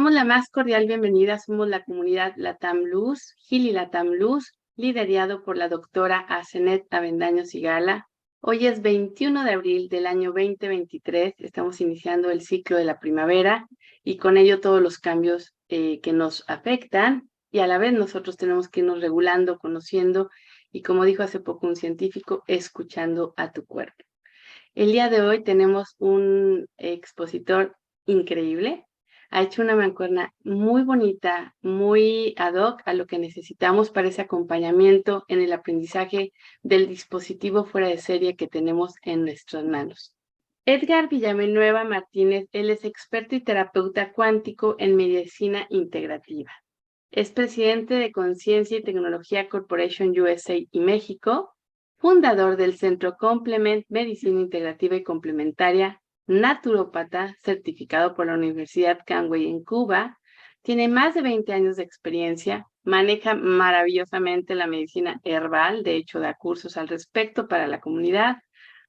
damos la más cordial bienvenida. Somos la comunidad Latam Luz, Gili Latam Luz, liderado por la doctora Asenet Avendaño Sigala. Hoy es 21 de abril del año 2023. Estamos iniciando el ciclo de la primavera y con ello todos los cambios que nos afectan, y a la vez nosotros tenemos que irnos regulando, conociendo y, como dijo hace poco un científico, escuchando a tu cuerpo. El día de hoy tenemos un expositor increíble. Ha hecho una mancuerna muy bonita, muy ad hoc a lo que necesitamos para ese acompañamiento en el aprendizaje del dispositivo fuera de serie que tenemos en nuestras manos. Edgar Villanueva Martínez, él es experto y terapeuta cuántico en medicina integrativa. Es presidente de Conciencia y Tecnología Corporation USA y México, fundador del Centro Complement Medicina Integrativa y Complementaria, naturópata, certificado por la Universidad Canway en Cuba, tiene más de 20 años de experiencia, maneja maravillosamente la medicina herbal, de hecho da cursos al respecto para la comunidad,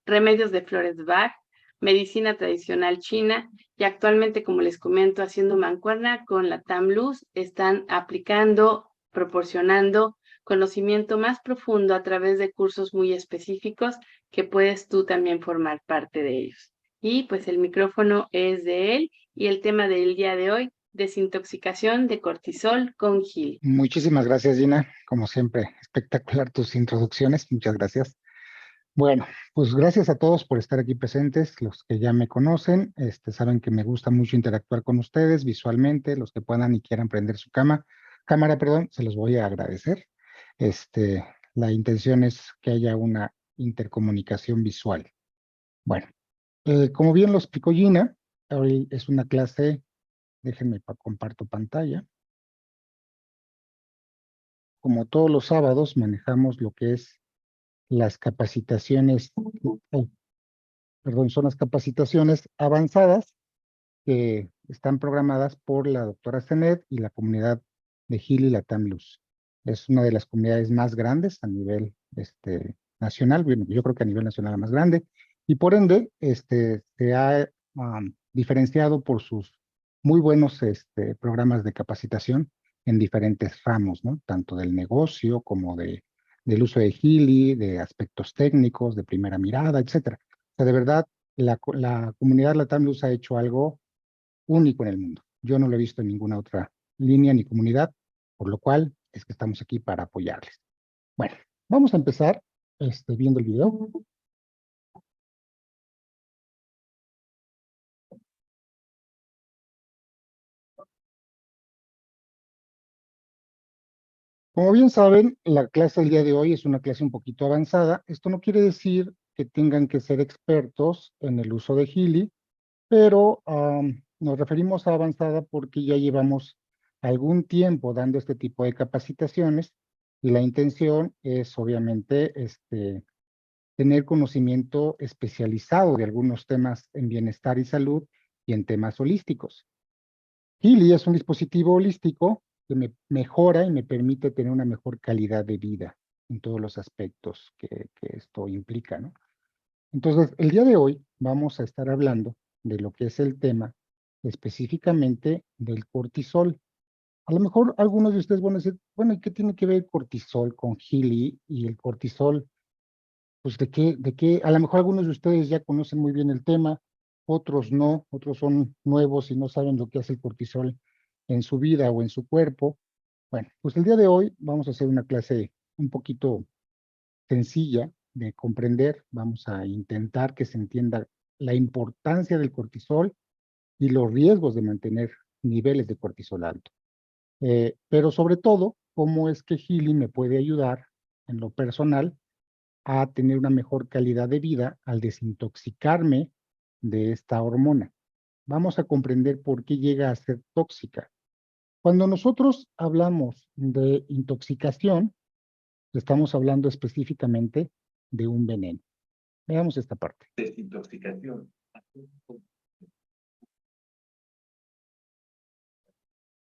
remedios de flores Bach, medicina tradicional china, y actualmente, como les comento, haciendo mancuerna con Latam Luz, están aplicando, proporcionando conocimiento más profundo a través de cursos muy específicos que puedes tú también formar parte de ellos. Y pues el micrófono es de él y el tema del día de hoy, desintoxicación de cortisol con Gili. Muchísimas gracias, Gina. Como siempre, espectacular tus introducciones. Muchas gracias. Bueno, pues gracias a todos por estar aquí presentes. Los que ya me conocen, saben que me gusta mucho interactuar con ustedes visualmente. Los que puedan y quieran prender su cámara, perdón, se los voy a agradecer. La intención es que haya una intercomunicación visual. Bueno, como bien lo explicó Gina, hoy es una clase, déjenme comparto pantalla. Como todos los sábados, manejamos lo que es las capacitaciones, son las capacitaciones avanzadas que están programadas por la doctora Zenet y la comunidad de Gili Latam Luz. Es una de las comunidades más grandes a nivel nacional, bueno, yo creo que a nivel nacional la más grande, y por ende se ha diferenciado por sus muy buenos programas de capacitación en diferentes ramos, ¿no? Tanto del negocio como del uso de Gili, de aspectos técnicos, de primera mirada, etcétera. O sea, de verdad, la comunidad Latam Luz ha hecho algo único en el mundo. Yo no lo he visto en ninguna otra línea ni comunidad, por lo cual es que estamos aquí para apoyarles. Bueno, vamos a empezar viendo el video. Como bien saben, la clase del día de hoy es una clase un poquito avanzada. Esto no quiere decir que tengan que ser expertos en el uso de Gili, pero nos referimos a avanzada porque ya llevamos algún tiempo dando este tipo de capacitaciones y la intención es obviamente tener conocimiento especializado de algunos temas en bienestar y salud y en temas holísticos. Gili es un dispositivo holístico que me mejora y me permite tener una mejor calidad de vida en todos los aspectos que esto implica, ¿no? Entonces, el día de hoy vamos a estar hablando de lo que es el tema específicamente del cortisol. A lo mejor algunos de ustedes van a decir, bueno, ¿y qué tiene que ver el cortisol con Gili y el cortisol? Pues a lo mejor algunos de ustedes ya conocen muy bien el tema, otros no, otros son nuevos y no saben lo que hace el cortisol en su vida o en su cuerpo. Bueno, pues el día de hoy vamos a hacer una clase un poquito sencilla de comprender. Vamos a intentar que se entienda la importancia del cortisol y los riesgos de mantener niveles de cortisol alto. Pero sobre todo, cómo es que Gili me puede ayudar en lo personal a tener una mejor calidad de vida al desintoxicarme de esta hormona. Vamos a comprender por qué llega a ser tóxica. Cuando nosotros hablamos de intoxicación, estamos hablando específicamente de un veneno. Veamos esta parte. Desintoxicación.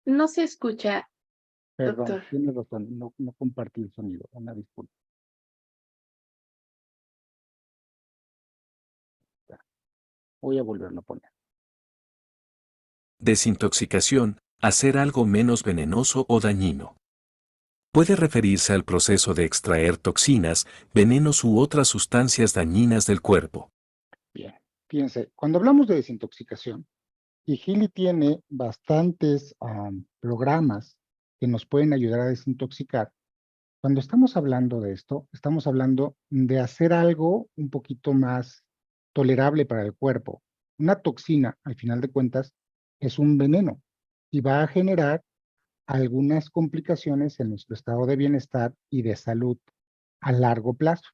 No se escucha, Perdón, doctor. tiene razón, no compartí el sonido, una disculpa. Voy a volverlo a poner. Desintoxicación, hacer algo menos venenoso o dañino. Puede referirse al proceso de extraer toxinas, venenos u otras sustancias dañinas del cuerpo. Bien, fíjense, cuando hablamos de desintoxicación, y Gili tiene bastantes programas que nos pueden ayudar a desintoxicar. Cuando estamos hablando de esto, estamos hablando de hacer algo un poquito más tolerable para el cuerpo. Una toxina, al final de cuentas, es un veneno y va a generar algunas complicaciones en nuestro estado de bienestar y de salud a largo plazo.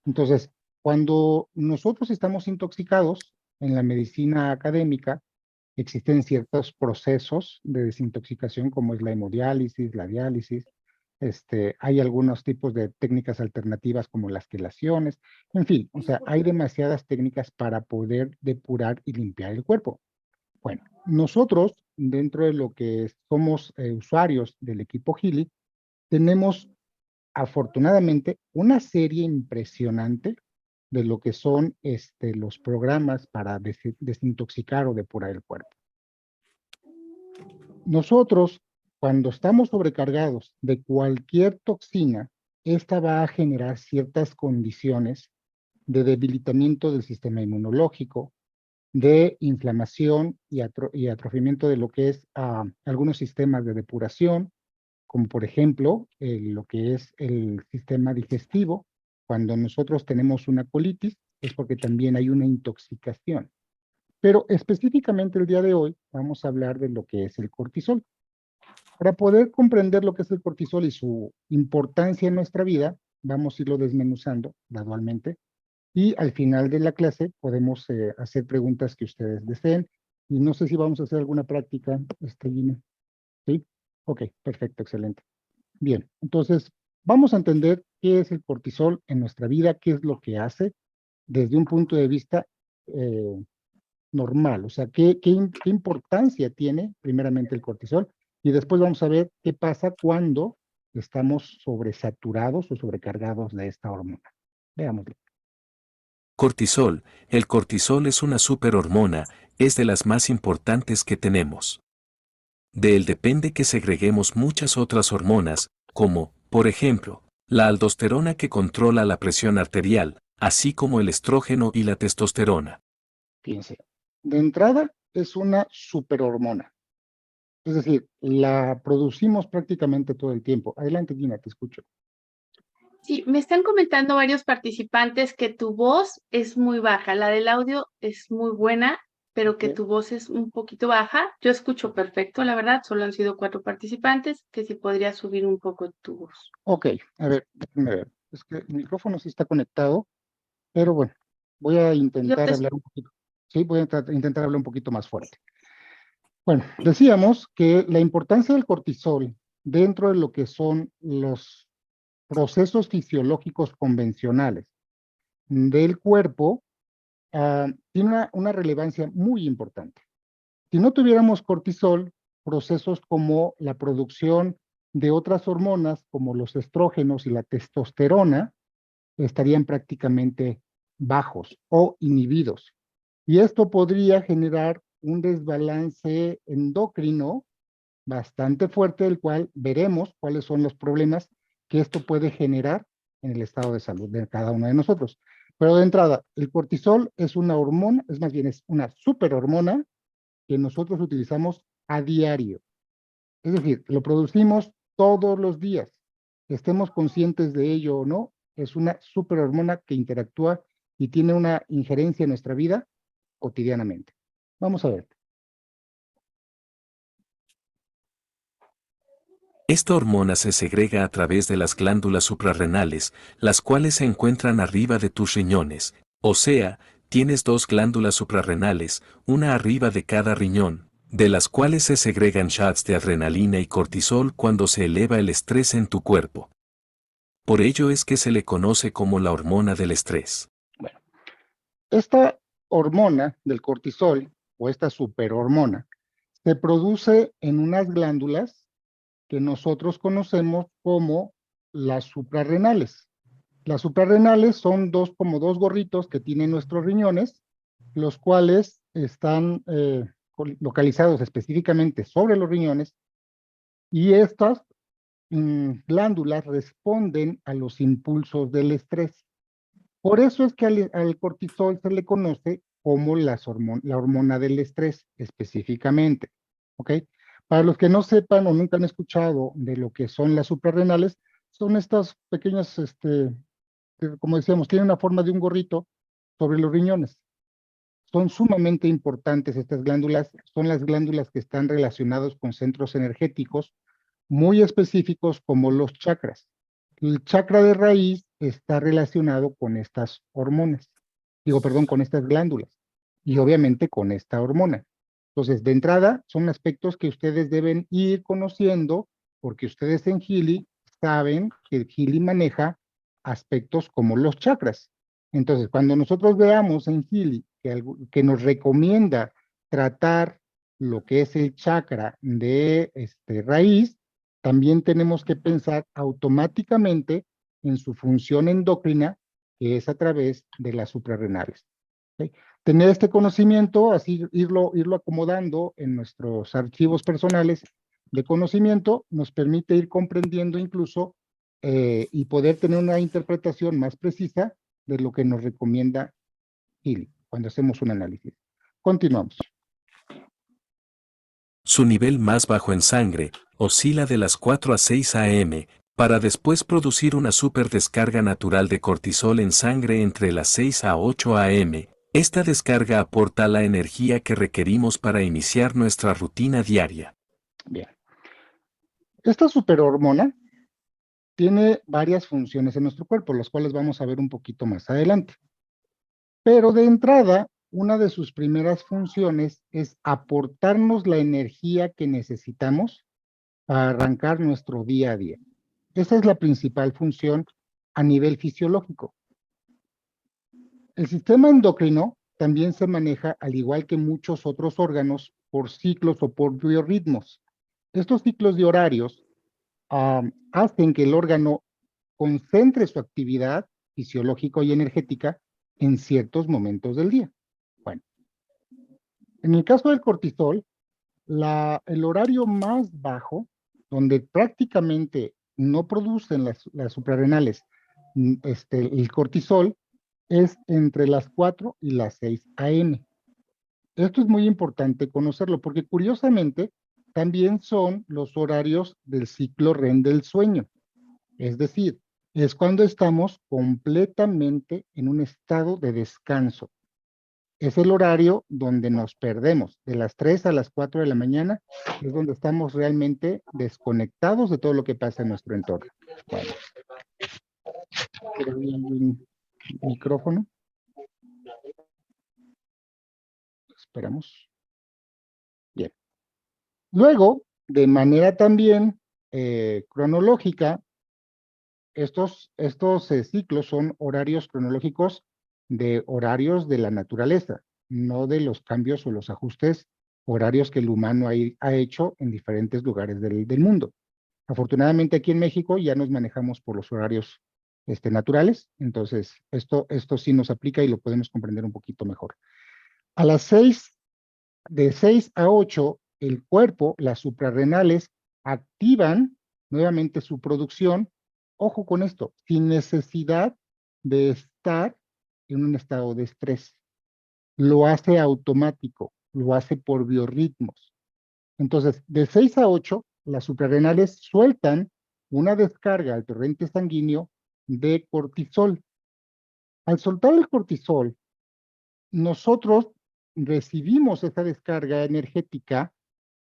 Entonces, cuando nosotros estamos intoxicados en la medicina académica, existen ciertos procesos de desintoxicación como es la hemodiálisis, la diálisis, hay algunos tipos de técnicas alternativas como las quelaciones, en fin, o sea, hay demasiadas técnicas para poder depurar y limpiar el cuerpo. Bueno, nosotros, dentro de lo que somos usuarios del equipo Gili, tenemos afortunadamente una serie impresionante de lo que son los programas para desintoxicar o depurar el cuerpo. Nosotros, cuando estamos sobrecargados de cualquier toxina, esta va a generar ciertas condiciones de debilitamiento del sistema inmunológico, de inflamación y atrofiamiento de lo que es algunos sistemas de depuración, como por ejemplo lo que es el sistema digestivo. Cuando nosotros tenemos una colitis, es porque también hay una intoxicación. Pero específicamente el día de hoy vamos a hablar de lo que es el cortisol. Para poder comprender lo que es el cortisol y su importancia en nuestra vida, vamos a irlo desmenuzando gradualmente y al final de la clase podemos hacer preguntas que ustedes deseen. Y no sé si vamos a hacer alguna práctica, Gina. ¿Sí? Ok, perfecto, excelente. Bien, entonces vamos a entender qué es el cortisol en nuestra vida, qué es lo que hace desde un punto de vista normal, o sea, qué importancia tiene primeramente el cortisol y después vamos a ver qué pasa cuando estamos sobresaturados o sobrecargados de esta hormona. Veámoslo. Cortisol. El cortisol es una superhormona, es de las más importantes que tenemos. De él depende que segreguemos muchas otras hormonas, como, por ejemplo, la aldosterona que controla la presión arterial, así como el estrógeno y la testosterona. Fíjense, de entrada es una superhormona, es decir, la producimos prácticamente todo el tiempo. Adelante, Gina, te escucho. Sí, me están comentando varios participantes que tu voz es muy baja. La del audio es muy buena, pero que tu voz es un poquito baja. Yo escucho perfecto, la verdad. Solo han sido 4 participantes, que si podría subir un poco tu voz. Ok, a ver, déjenme ver. Es que el micrófono sí está conectado, pero bueno, voy a Yo intentar te hablar un poquito. Sí, voy a intentar hablar un poquito más fuerte. Bueno, decíamos que la importancia del cortisol dentro de lo que son los procesos fisiológicos convencionales del cuerpo tiene una relevancia muy importante. Si no tuviéramos cortisol, procesos como la producción de otras hormonas, como los estrógenos y la testosterona, estarían prácticamente bajos o inhibidos. Y esto podría generar un desbalance endocrino bastante fuerte, del cual veremos cuáles son los problemas que esto puede generar en el estado de salud de cada uno de nosotros. Pero de entrada, el cortisol es una hormona, es más bien es una superhormona que nosotros utilizamos a diario. Es decir, lo producimos todos los días. Estemos conscientes de ello o no, es una superhormona que interactúa y tiene una injerencia en nuestra vida cotidianamente. Vamos a ver. Esta hormona se segrega a través de las glándulas suprarrenales, las cuales se encuentran arriba de tus riñones, o sea, tienes 2 glándulas suprarrenales, una arriba de cada riñón, de las cuales se segregan shots de adrenalina y cortisol cuando se eleva el estrés en tu cuerpo. Por ello es que se le conoce como la hormona del estrés. Bueno, esta hormona del cortisol o esta superhormona se produce en unas glándulas que nosotros conocemos como las suprarrenales. Las suprarrenales son como dos gorritos que tienen nuestros riñones, los cuales están localizados específicamente sobre los riñones, y estas glándulas responden a los impulsos del estrés. Por eso es que al cortisol se le conoce como la hormona del estrés específicamente, ¿ok? Para los que no sepan o nunca han escuchado de lo que son las suprarrenales, son estas pequeñas, que, como decíamos, tienen una forma de un gorrito sobre los riñones. Son sumamente importantes estas glándulas, son las glándulas que están relacionadas con centros energéticos muy específicos como los chakras. El chakra de raíz está relacionado con estas hormonas, con estas glándulas, y obviamente con esta hormona. Entonces, de entrada, son aspectos que ustedes deben ir conociendo, porque ustedes en Healy saben que Healy maneja aspectos como los chakras. Entonces, cuando nosotros veamos en Healy que nos recomienda tratar lo que es el chakra de raíz, también tenemos que pensar automáticamente en su función endocrina, que es a través de las suprarrenales. ¿Okay? Tener este conocimiento, así irlo acomodando en nuestros archivos personales de conocimiento, nos permite ir comprendiendo incluso y poder tener una interpretación más precisa de lo que nos recomienda Healy cuando hacemos un análisis. Continuamos. Su nivel más bajo en sangre oscila de las 4 a 6 am, para después producir una superdescarga natural de cortisol en sangre entre las 6 a 8 am. Esta descarga aporta la energía que requerimos para iniciar nuestra rutina diaria. Bien. Esta superhormona tiene varias funciones en nuestro cuerpo, las cuales vamos a ver un poquito más adelante. Pero de entrada, una de sus primeras funciones es aportarnos la energía que necesitamos para arrancar nuestro día a día. Esa es la principal función a nivel fisiológico. El sistema endocrino también se maneja, al igual que muchos otros órganos, por ciclos o por biorritmos. Estos ciclos de horarios hacen que el órgano concentre su actividad fisiológica y energética en ciertos momentos del día. Bueno, en el caso del cortisol, el horario más bajo, donde prácticamente no producen las suprarrenales el cortisol, es entre las 4 y las 6 am. Esto es muy importante conocerlo, porque curiosamente también son los horarios del ciclo REM del sueño. Es decir, es cuando estamos completamente en un estado de descanso. Es el horario donde nos perdemos. De las 3 a las 4 de la mañana es donde estamos realmente desconectados de todo lo que pasa en nuestro entorno. Bueno, ¿quiero abrir un micrófono? Esperamos. Bien. Luego, de manera también cronológica, estos ciclos son horarios cronológicos de horarios de la naturaleza, no de los cambios o los ajustes horarios que el humano ha hecho en diferentes lugares del mundo. Afortunadamente aquí en México ya nos manejamos por los horarios naturales, entonces esto sí nos aplica y lo podemos comprender un poquito mejor. A las 6, de 6 a 8, el cuerpo, las suprarrenales, activan nuevamente su producción. Ojo con esto, sin necesidad de estar en un estado de estrés. Lo hace automático, lo hace por biorritmos. Entonces, de 6 a 8, las suprarrenales sueltan una descarga al torrente sanguíneo de cortisol. Al soltar el cortisol, nosotros recibimos esa descarga energética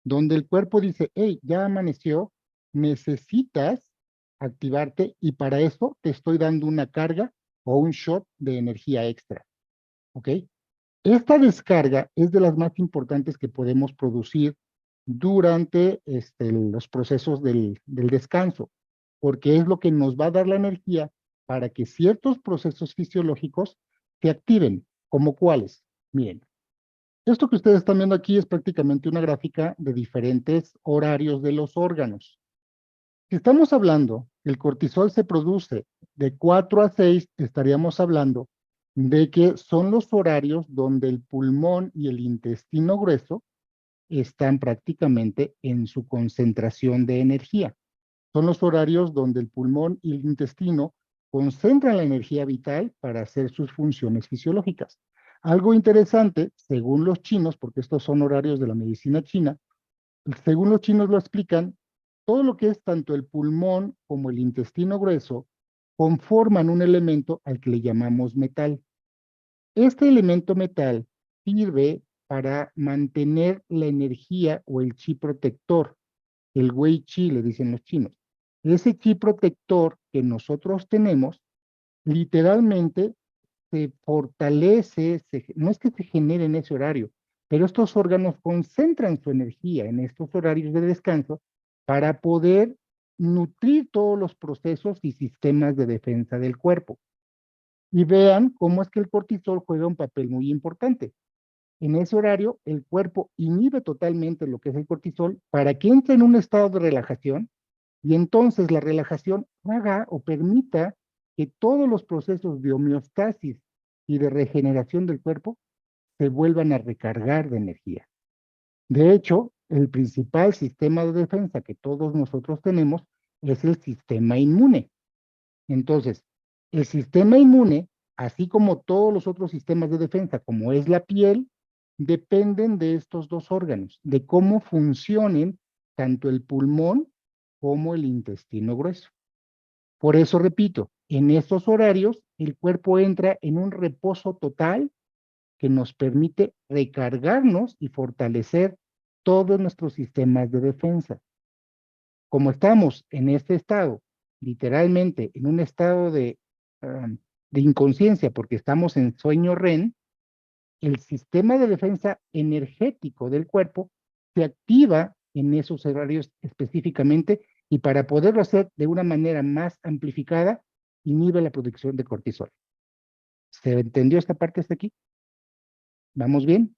donde el cuerpo dice, hey, ya amaneció, necesitas activarte y para eso te estoy dando una carga o un shot de energía extra. ¿Ok? Esta descarga es de las más importantes que podemos producir durante los procesos del descanso, porque es lo que nos va a dar la energía para que ciertos procesos fisiológicos se activen, como cuáles. Miren, esto que ustedes están viendo aquí es prácticamente una gráfica de diferentes horarios de los órganos. Si estamos hablando que el cortisol se produce de 4 a 6, estaríamos hablando de que son los horarios donde el pulmón y el intestino grueso están prácticamente en su concentración de energía. Son los horarios donde el pulmón y el intestino concentran la energía vital para hacer sus funciones fisiológicas. Algo interesante, según los chinos, porque estos son horarios de la medicina china, según los chinos lo explican, todo lo que es tanto el pulmón como el intestino grueso conforman un elemento al que le llamamos metal. Este elemento metal sirve para mantener la energía o el chi protector, el wei chi le dicen los chinos. Ese chi protector que nosotros tenemos, literalmente se fortalece, no es que se genere en ese horario, pero estos órganos concentran su energía en estos horarios de descanso para poder nutrir todos los procesos y sistemas de defensa del cuerpo. Y vean cómo es que el cortisol juega un papel muy importante. En ese horario, el cuerpo inhibe totalmente lo que es el cortisol para que entre en un estado de relajación y entonces la relajación haga o permita que todos los procesos de homeostasis y de regeneración del cuerpo se vuelvan a recargar de energía. De hecho, el principal sistema de defensa que todos nosotros tenemos es el sistema inmune. Entonces, el sistema inmune, así como todos los otros sistemas de defensa, como es la piel, dependen de estos dos órganos, de cómo funcionen tanto el pulmón como el intestino grueso. Por eso, repito, en estos horarios, el cuerpo entra en un reposo total que nos permite recargarnos y fortalecer todos nuestros sistemas de defensa. Como estamos en este estado, literalmente en un estado de inconsciencia, porque estamos en sueño REM, el sistema de defensa energético del cuerpo se activa en esos horarios específicamente y para poderlo hacer de una manera más amplificada, inhibe la producción de cortisol. ¿Se entendió esta parte hasta aquí? ¿Vamos bien?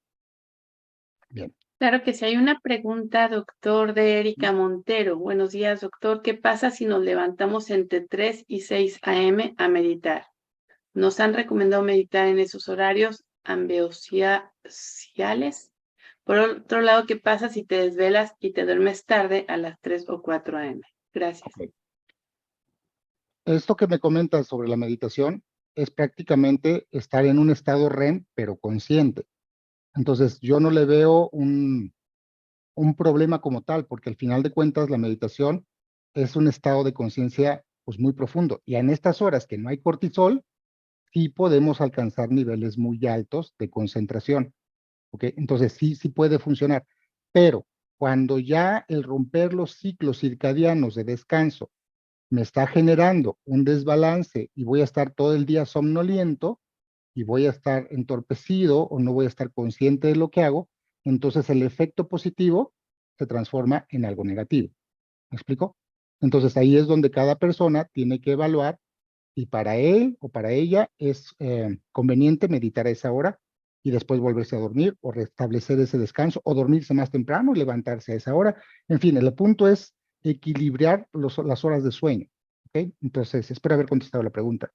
Bien. Claro que sí. Hay una pregunta, doctor, de Erika Montero. Buenos días, doctor. ¿Qué pasa si nos levantamos entre 3 y 6 a.m. a meditar? Nos han recomendado meditar en esos horarios ambeociales. Por otro lado, ¿qué pasa si te desvelas y te duermes tarde a las 3 o 4 a.m.? Gracias. Okay. Esto que me comentas sobre la meditación es prácticamente estar en un estado REM, pero consciente. Entonces, yo no le veo un problema como tal, porque al final de cuentas la meditación es un estado de conciencia pues muy profundo. Y en estas horas que no hay cortisol, sí podemos alcanzar niveles muy altos de concentración. ¿Ok? Entonces sí puede funcionar. Pero cuando ya el romper los ciclos circadianos de descanso me está generando un desbalance y voy a estar todo el día somnoliento y voy a estar entorpecido o no voy a estar consciente de lo que hago, entonces el efecto positivo se transforma en algo negativo. ¿Me explico? Entonces ahí es donde cada persona tiene que evaluar y para él o para ella es conveniente meditar a esa hora y después volverse a dormir o restablecer ese descanso o dormirse más temprano y levantarse a esa hora. En fin, el punto es equilibrar las horas de sueño. ¿Okay? Entonces, espero haber contestado la pregunta.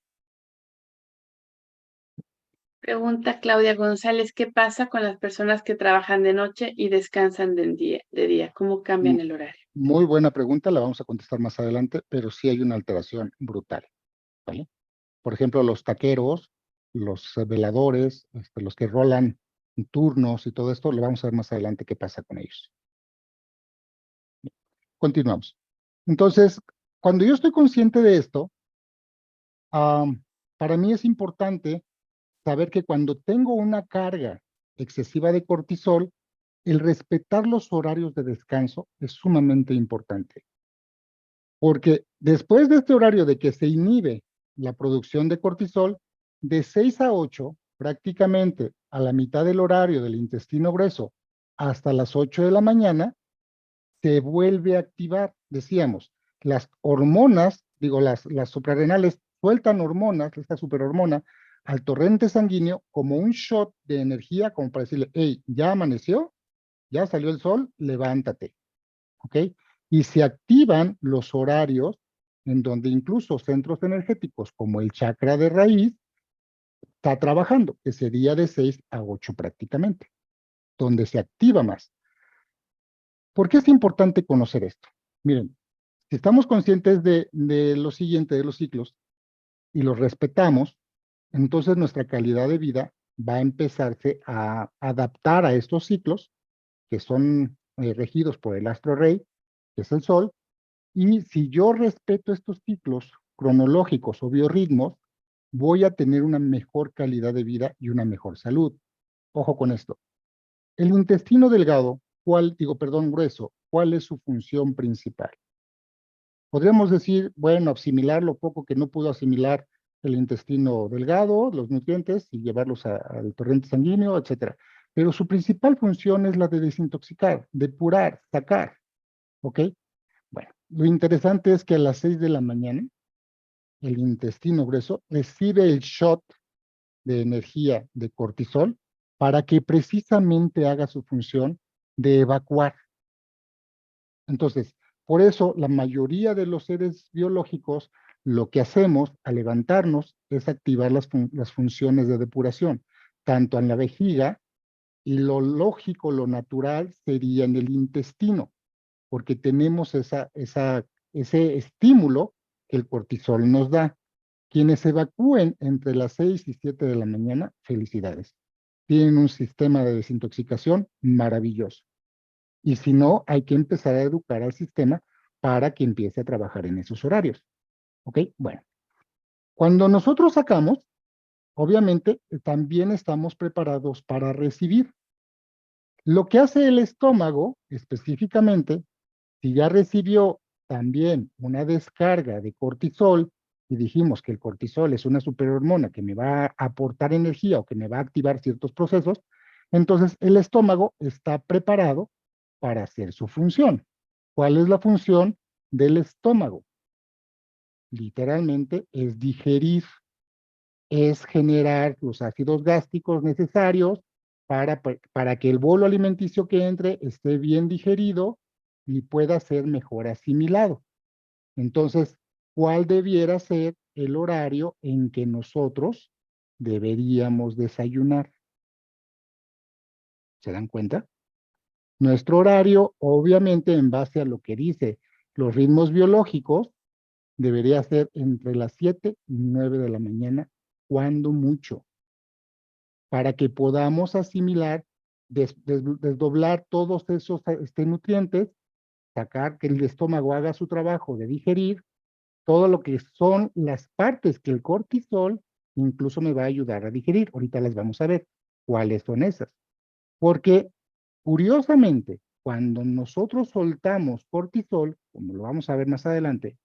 Pregunta Claudia González, ¿qué pasa con las personas que trabajan de noche y descansan de día? ¿Cómo cambian el horario? Muy buena pregunta, la vamos a contestar más adelante, pero sí hay una alteración brutal, ¿vale? Por ejemplo, los taqueros, los veladores, los que rolan turnos y todo esto, lo vamos a ver más adelante qué pasa con ellos. Continuamos. Entonces, cuando yo estoy consciente de esto, para mí es importante saber que cuando tengo una carga excesiva de cortisol, el respetar los horarios de descanso es sumamente importante. Porque después de este horario de que se inhibe la producción de cortisol, de 6 a 8, prácticamente a la mitad del horario del intestino grueso hasta las 8 de la mañana, se vuelve a activar. Decíamos, las hormonas, las suprarrenales sueltan hormonas, esta superhormona, al torrente sanguíneo como un shot de energía, como para decirle, hey, ya amaneció, ya salió el sol, levántate. ¿Ok? Y se activan los horarios en donde incluso centros energéticos como el chakra de raíz está trabajando, que sería de 6 a 8 prácticamente, donde se activa más. ¿Por qué es importante conocer esto? Miren, si estamos conscientes de lo siguiente, de los ciclos, y los respetamos, entonces nuestra calidad de vida va a empezarse a adaptar a estos ciclos que son regidos por el astro rey, que es el sol, y si yo respeto estos ciclos cronológicos o biorritmos, voy a tener una mejor calidad de vida y una mejor salud. Ojo con esto. El intestino delgado, grueso, ¿cuál es su función principal? Podríamos decir, bueno, asimilar lo poco que no pudo asimilar el intestino delgado, los nutrientes, y llevarlos al torrente sanguíneo, etcétera. Pero su principal función es la de desintoxicar, depurar, sacar, ¿ok? Bueno, lo interesante es que a las 6 de la mañana, el intestino grueso recibe el shot de energía de cortisol para que precisamente haga su función de evacuar. Entonces, por eso la mayoría de los seres biológicos lo que hacemos al levantarnos es activar las funciones de depuración, tanto en la vejiga y lo lógico, lo natural sería en el intestino, porque tenemos ese estímulo que el cortisol nos da. Quienes evacúen entre las 6 y 7 de la mañana, felicidades. Tienen un sistema de desintoxicación maravilloso. Y si no, hay que empezar a educar al sistema para que empiece a trabajar en esos horarios. ¿Ok? Bueno, cuando nosotros sacamos, obviamente también estamos preparados para recibir. Lo que hace el estómago, específicamente, si ya recibió también una descarga de cortisol, y dijimos que el cortisol es una superhormona que me va a aportar energía o que me va a activar ciertos procesos, entonces el estómago está preparado para hacer su función. ¿Cuál es la función del estómago? Literalmente es digerir, es generar los ácidos gástricos necesarios para que el bolo alimenticio que entre esté bien digerido y pueda ser mejor asimilado. Entonces, ¿cuál debiera ser el horario en que nosotros deberíamos desayunar? ¿Se dan cuenta? Nuestro horario, obviamente, en base a lo que dice los ritmos biológicos, debería ser entre las 7 y 9 de la mañana, cuando mucho, para que podamos asimilar, desdoblar todos esos nutrientes, sacar que el estómago haga su trabajo de digerir todo lo que son las partes que el cortisol incluso me va a ayudar a digerir. Ahorita las vamos a ver cuáles son esas. Porque, curiosamente, cuando nosotros soltamos cortisol, como lo vamos a ver más adelante,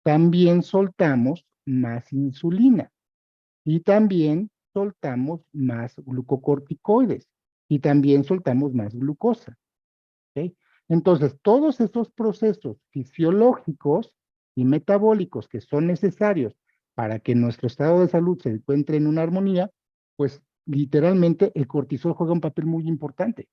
también soltamos más insulina y también soltamos más glucocorticoides y también soltamos más glucosa. ¿Ok? Entonces, todos esos procesos fisiológicos y metabólicos que son necesarios para que nuestro estado de salud se encuentre en una armonía, pues literalmente el cortisol juega un papel muy importante.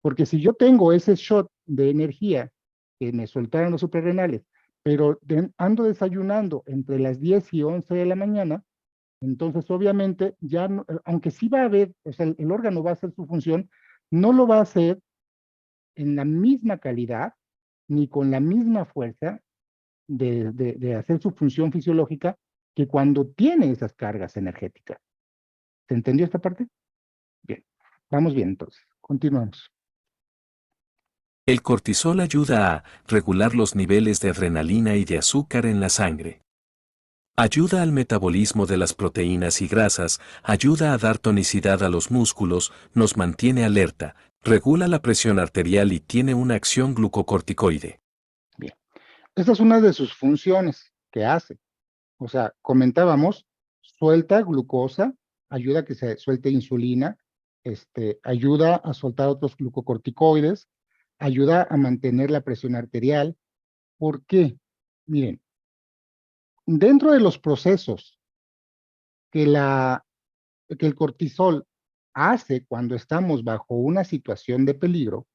Porque si yo tengo ese shot de energía que me soltaron los suprarrenales, pero ando desayunando entre las 10 y 11 de la mañana, entonces obviamente ya, no, aunque sí va a haber, o sea, el órgano va a hacer su función, no lo va a hacer en la misma calidad ni con la misma fuerza de hacer su función fisiológica que cuando tiene esas cargas energéticas. ¿Se entendió esta parte? Bien, vamos bien entonces, continuamos. El cortisol ayuda a regular los niveles de adrenalina y de azúcar en la sangre. Ayuda al metabolismo de las proteínas y grasas, ayuda a dar tonicidad a los músculos, nos mantiene alerta, regula la presión arterial y tiene una acción glucocorticoide. Bien, esta es una de sus funciones que hace. O sea, comentábamos, suelta glucosa, ayuda a que se suelte insulina, ayuda a soltar otros glucocorticoides, ayuda a mantener la presión arterial. ¿Por qué? Miren, dentro de los procesos que, que el cortisol hace cuando estamos bajo una situación de peligro,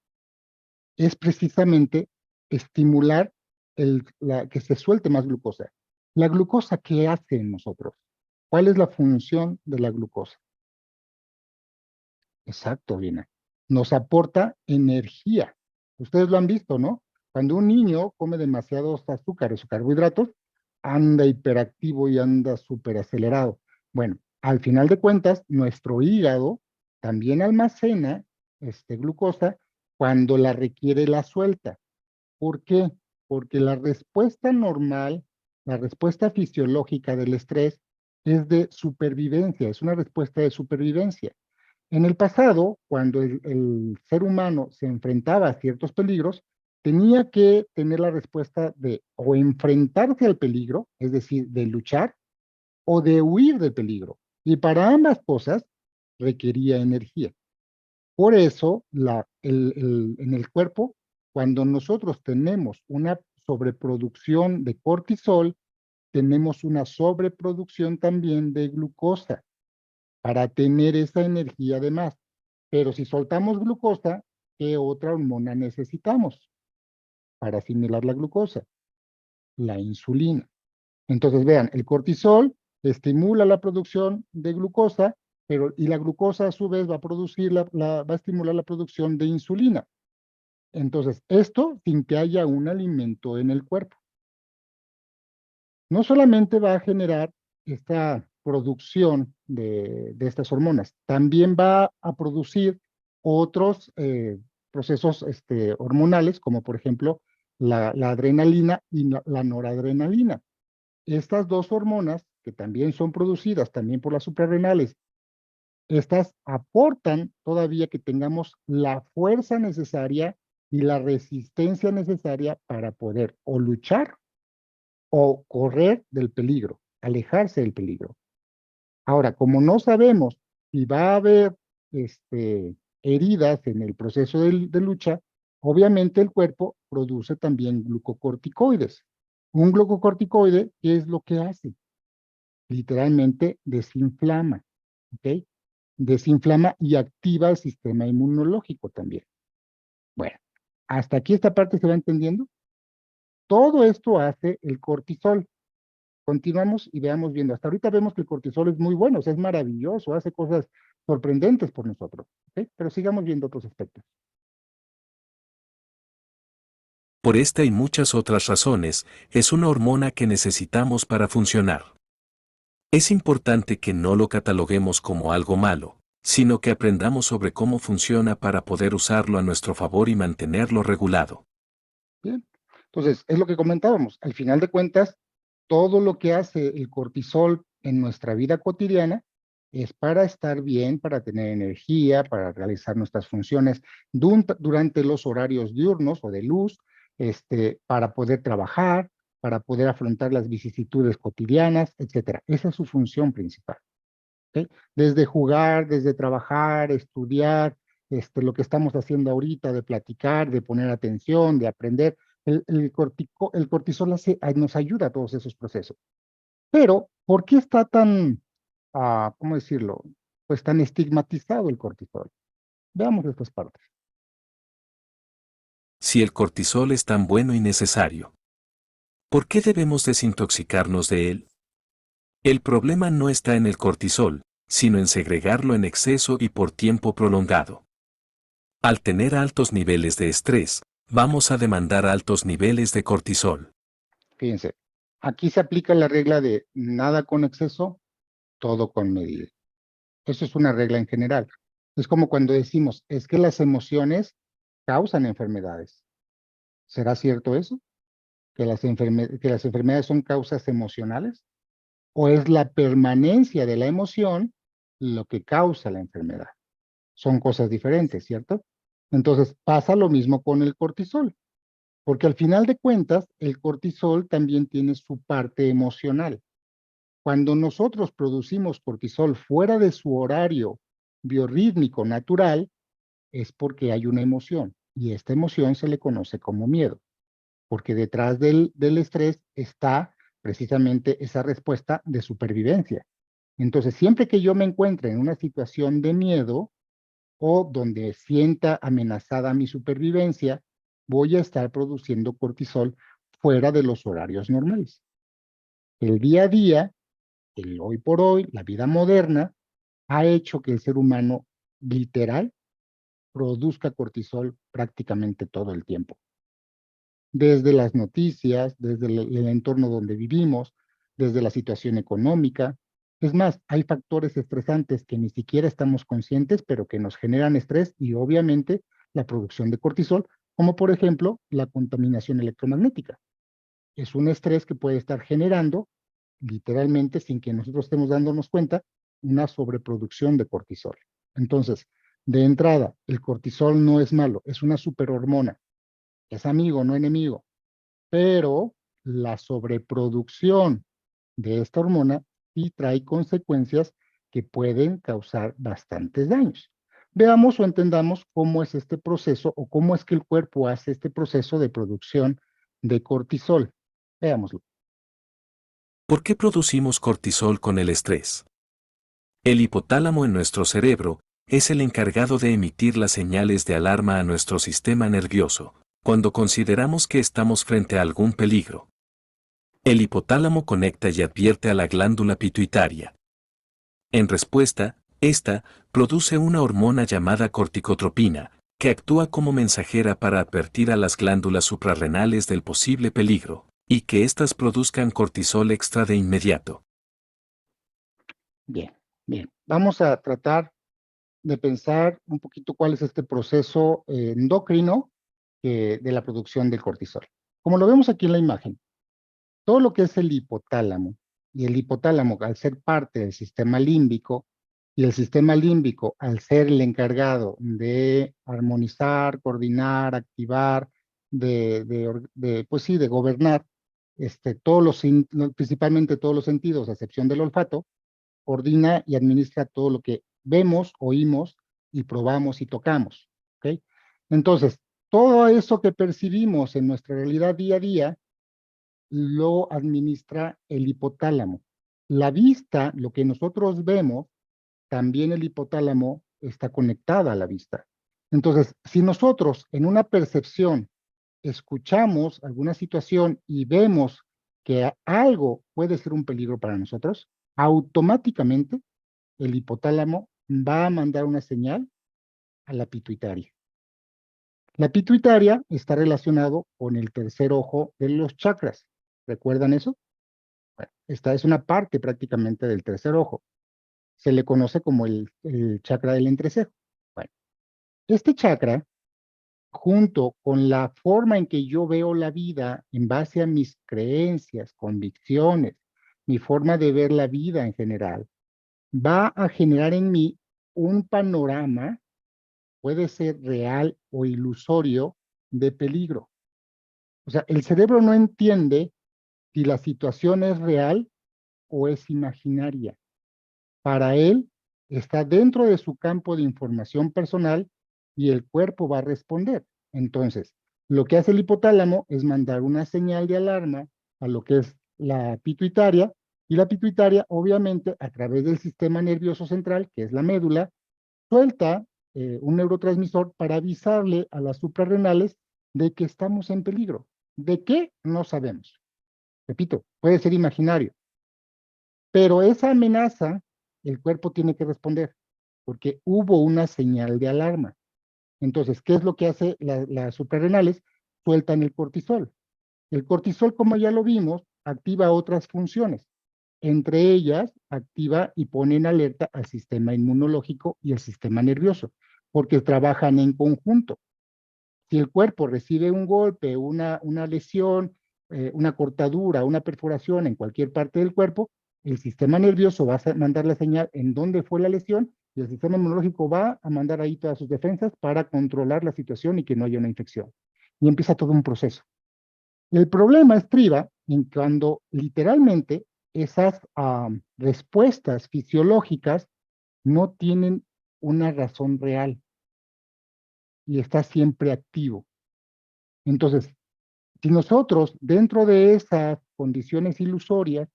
es precisamente estimular que se suelte más glucosa. ¿La glucosa qué hace en nosotros? ¿Cuál es la función de la glucosa? Exacto, Vina. Nos aporta energía. Ustedes lo han visto, ¿no? Cuando un niño come demasiados azúcares o carbohidratos, anda hiperactivo y anda súper acelerado. Bueno, al final de cuentas, nuestro hígado también almacena glucosa cuando la requiere la suelta. ¿Por qué? Porque la respuesta normal, la respuesta fisiológica del estrés es de supervivencia, es una respuesta de supervivencia. En el pasado, cuando el ser humano se enfrentaba a ciertos peligros, tenía que tener la respuesta de o enfrentarse al peligro, es decir, de luchar, o de huir del peligro. Y para ambas cosas requería energía. Por eso, en el cuerpo, cuando nosotros tenemos una sobreproducción de cortisol, tenemos una sobreproducción también de glucosa para tener esa energía de más. Pero si soltamos glucosa, ¿qué otra hormona necesitamos para asimilar la glucosa? La insulina. Entonces, vean, el cortisol estimula la producción de glucosa, y la glucosa a su vez va a producir va a estimular la producción de insulina. Entonces, esto sin que haya un alimento en el cuerpo. No solamente va a generar esta producción de estas hormonas, también va a producir otros procesos hormonales, como por ejemplo la adrenalina y la noradrenalina. Estas dos hormonas, que también son producidas también por las suprarrenales, estas aportan todavía que tengamos la fuerza necesaria y la resistencia necesaria para poder o luchar o correr del peligro, alejarse del peligro. Ahora, como no sabemos si va a haber heridas en el proceso de lucha, obviamente el cuerpo produce también glucocorticoides. Un glucocorticoide, ¿qué es lo que hace? Literalmente desinflama, ¿ok? Desinflama y activa el sistema inmunológico también. Bueno, hasta aquí esta parte se va entendiendo. Todo esto hace el cortisol. Continuamos y veamos viendo. Hasta ahorita vemos que el cortisol es muy bueno, o sea, es maravilloso, hace cosas sorprendentes por nosotros, ¿ok? Pero sigamos viendo otros aspectos. Por esta y muchas otras razones, es una hormona que necesitamos para funcionar. Es importante que no lo cataloguemos como algo malo, sino que aprendamos sobre cómo funciona para poder usarlo a nuestro favor y mantenerlo regulado. Bien, entonces, es lo que comentábamos. Al final de cuentas, todo lo que hace el cortisol en nuestra vida cotidiana es para estar bien, para tener energía, para realizar nuestras funciones durante los horarios diurnos o de luz, para poder trabajar, para poder afrontar las vicisitudes cotidianas, etcétera. Esa es su función principal. ¿Ok? Desde jugar, desde trabajar, estudiar, lo que estamos haciendo ahorita, de platicar, de poner atención, de aprender, el cortisol nos ayuda a todos esos procesos. Pero, ¿por qué está tan, cómo decirlo, pues tan estigmatizado el cortisol? Veamos estas partes. Si el cortisol es tan bueno y necesario, ¿por qué debemos desintoxicarnos de él? El problema no está en el cortisol, sino en segregarlo en exceso y por tiempo prolongado. Al tener altos niveles de estrés, vamos a demandar altos niveles de cortisol. Fíjense, aquí se aplica la regla de nada con exceso, todo con medida. Eso es una regla en general. Es como cuando decimos, es que las emociones causan enfermedades. ¿Será cierto eso? ¿Que que las enfermedades son causas emocionales? ¿O es la permanencia de la emoción lo que causa la enfermedad? Son cosas diferentes, ¿cierto? Entonces pasa lo mismo con el cortisol, porque al final de cuentas el cortisol también tiene su parte emocional. Cuando nosotros producimos cortisol fuera de su horario biorrítmico natural, es porque hay una emoción, y esta emoción se le conoce como miedo, porque detrás del estrés está precisamente esa respuesta de supervivencia. Entonces, siempre que yo me encuentre en una situación de miedo o donde sienta amenazada mi supervivencia, voy a estar produciendo cortisol fuera de los horarios normales. El día a día, el hoy por hoy, la vida moderna, ha hecho que el ser humano literal produzca cortisol prácticamente todo el tiempo. Desde las noticias, desde el entorno donde vivimos, desde la situación económica. Es más, hay factores estresantes que ni siquiera estamos conscientes, pero que nos generan estrés y obviamente la producción de cortisol, como por ejemplo la contaminación electromagnética. Es un estrés que puede estar generando, literalmente, sin que nosotros estemos dándonos cuenta, una sobreproducción de cortisol. Entonces, de entrada, el cortisol no es malo, es una superhormona. Es amigo, no enemigo. Pero la sobreproducción de esta hormona sí trae consecuencias que pueden causar bastantes daños. Veamos o entendamos cómo es este proceso o cómo es que el cuerpo hace este proceso de producción de cortisol. Veámoslo. ¿Por qué producimos cortisol con el estrés? El hipotálamo en nuestro cerebro es el encargado de emitir las señales de alarma a nuestro sistema nervioso, cuando consideramos que estamos frente a algún peligro. El hipotálamo conecta y advierte a la glándula pituitaria. En respuesta, esta produce una hormona llamada corticotropina, que actúa como mensajera para advertir a las glándulas suprarrenales del posible peligro, y que éstas produzcan cortisol extra de inmediato. Bien, bien. Vamos a tratar de pensar un poquito cuál es este proceso endocrino de la producción del cortisol. Como lo vemos aquí en la imagen, todo lo que es el hipotálamo, y el hipotálamo al ser parte del sistema límbico, y el sistema límbico al ser el encargado de armonizar, coordinar, activar, pues sí, de gobernar, principalmente todos los sentidos, a excepción del olfato, coordina y administra todo lo que vemos, oímos y probamos y tocamos, ¿ok? Entonces, todo eso que percibimos en nuestra realidad día a día, lo administra el hipotálamo. La vista, lo que nosotros vemos, también el hipotálamo está conectada a la vista. Entonces, si nosotros en una percepción escuchamos alguna situación y vemos que algo puede ser un peligro para nosotros, automáticamente el hipotálamo va a mandar una señal a la pituitaria. La pituitaria está relacionado con el tercer ojo de los chakras. ¿Recuerdan eso? Bueno, esta es una parte prácticamente del tercer ojo. Se le conoce como el chakra del entrecejo. Bueno, este chakra, junto con la forma en que yo veo la vida en base a mis creencias, convicciones, mi forma de ver la vida en general, va a generar en mí un panorama, puede ser real o ilusorio, de peligro. O sea, el cerebro no entiende si la situación es real o es imaginaria. Para él, está dentro de su campo de información personal y el cuerpo va a responder. Entonces, lo que hace el hipotálamo es mandar una señal de alarma a lo que es la pituitaria, y la pituitaria, obviamente, a través del sistema nervioso central, que es la médula, suelta un neurotransmisor para avisarle a las suprarrenales de que estamos en peligro. ¿De qué? No sabemos. Repito, puede ser imaginario. Pero esa amenaza, el cuerpo tiene que responder, porque hubo una señal de alarma. Entonces, ¿qué es lo que hace las suprarrenales? Sueltan el cortisol. El cortisol, como ya lo vimos, activa otras funciones. Entre ellas, activa y pone en alerta al sistema inmunológico y el sistema nervioso, porque trabajan en conjunto. Si el cuerpo recibe un golpe, una lesión, una cortadura, una perforación en cualquier parte del cuerpo, el sistema nervioso va a mandar la señal en dónde fue la lesión y el sistema inmunológico va a mandar ahí todas sus defensas para controlar la situación y que no haya una infección. Y empieza todo un proceso. El problema estriba en cuando literalmente esas respuestas fisiológicas no tienen una razón real y está siempre activo. Entonces, si nosotros dentro de esas condiciones ilusorias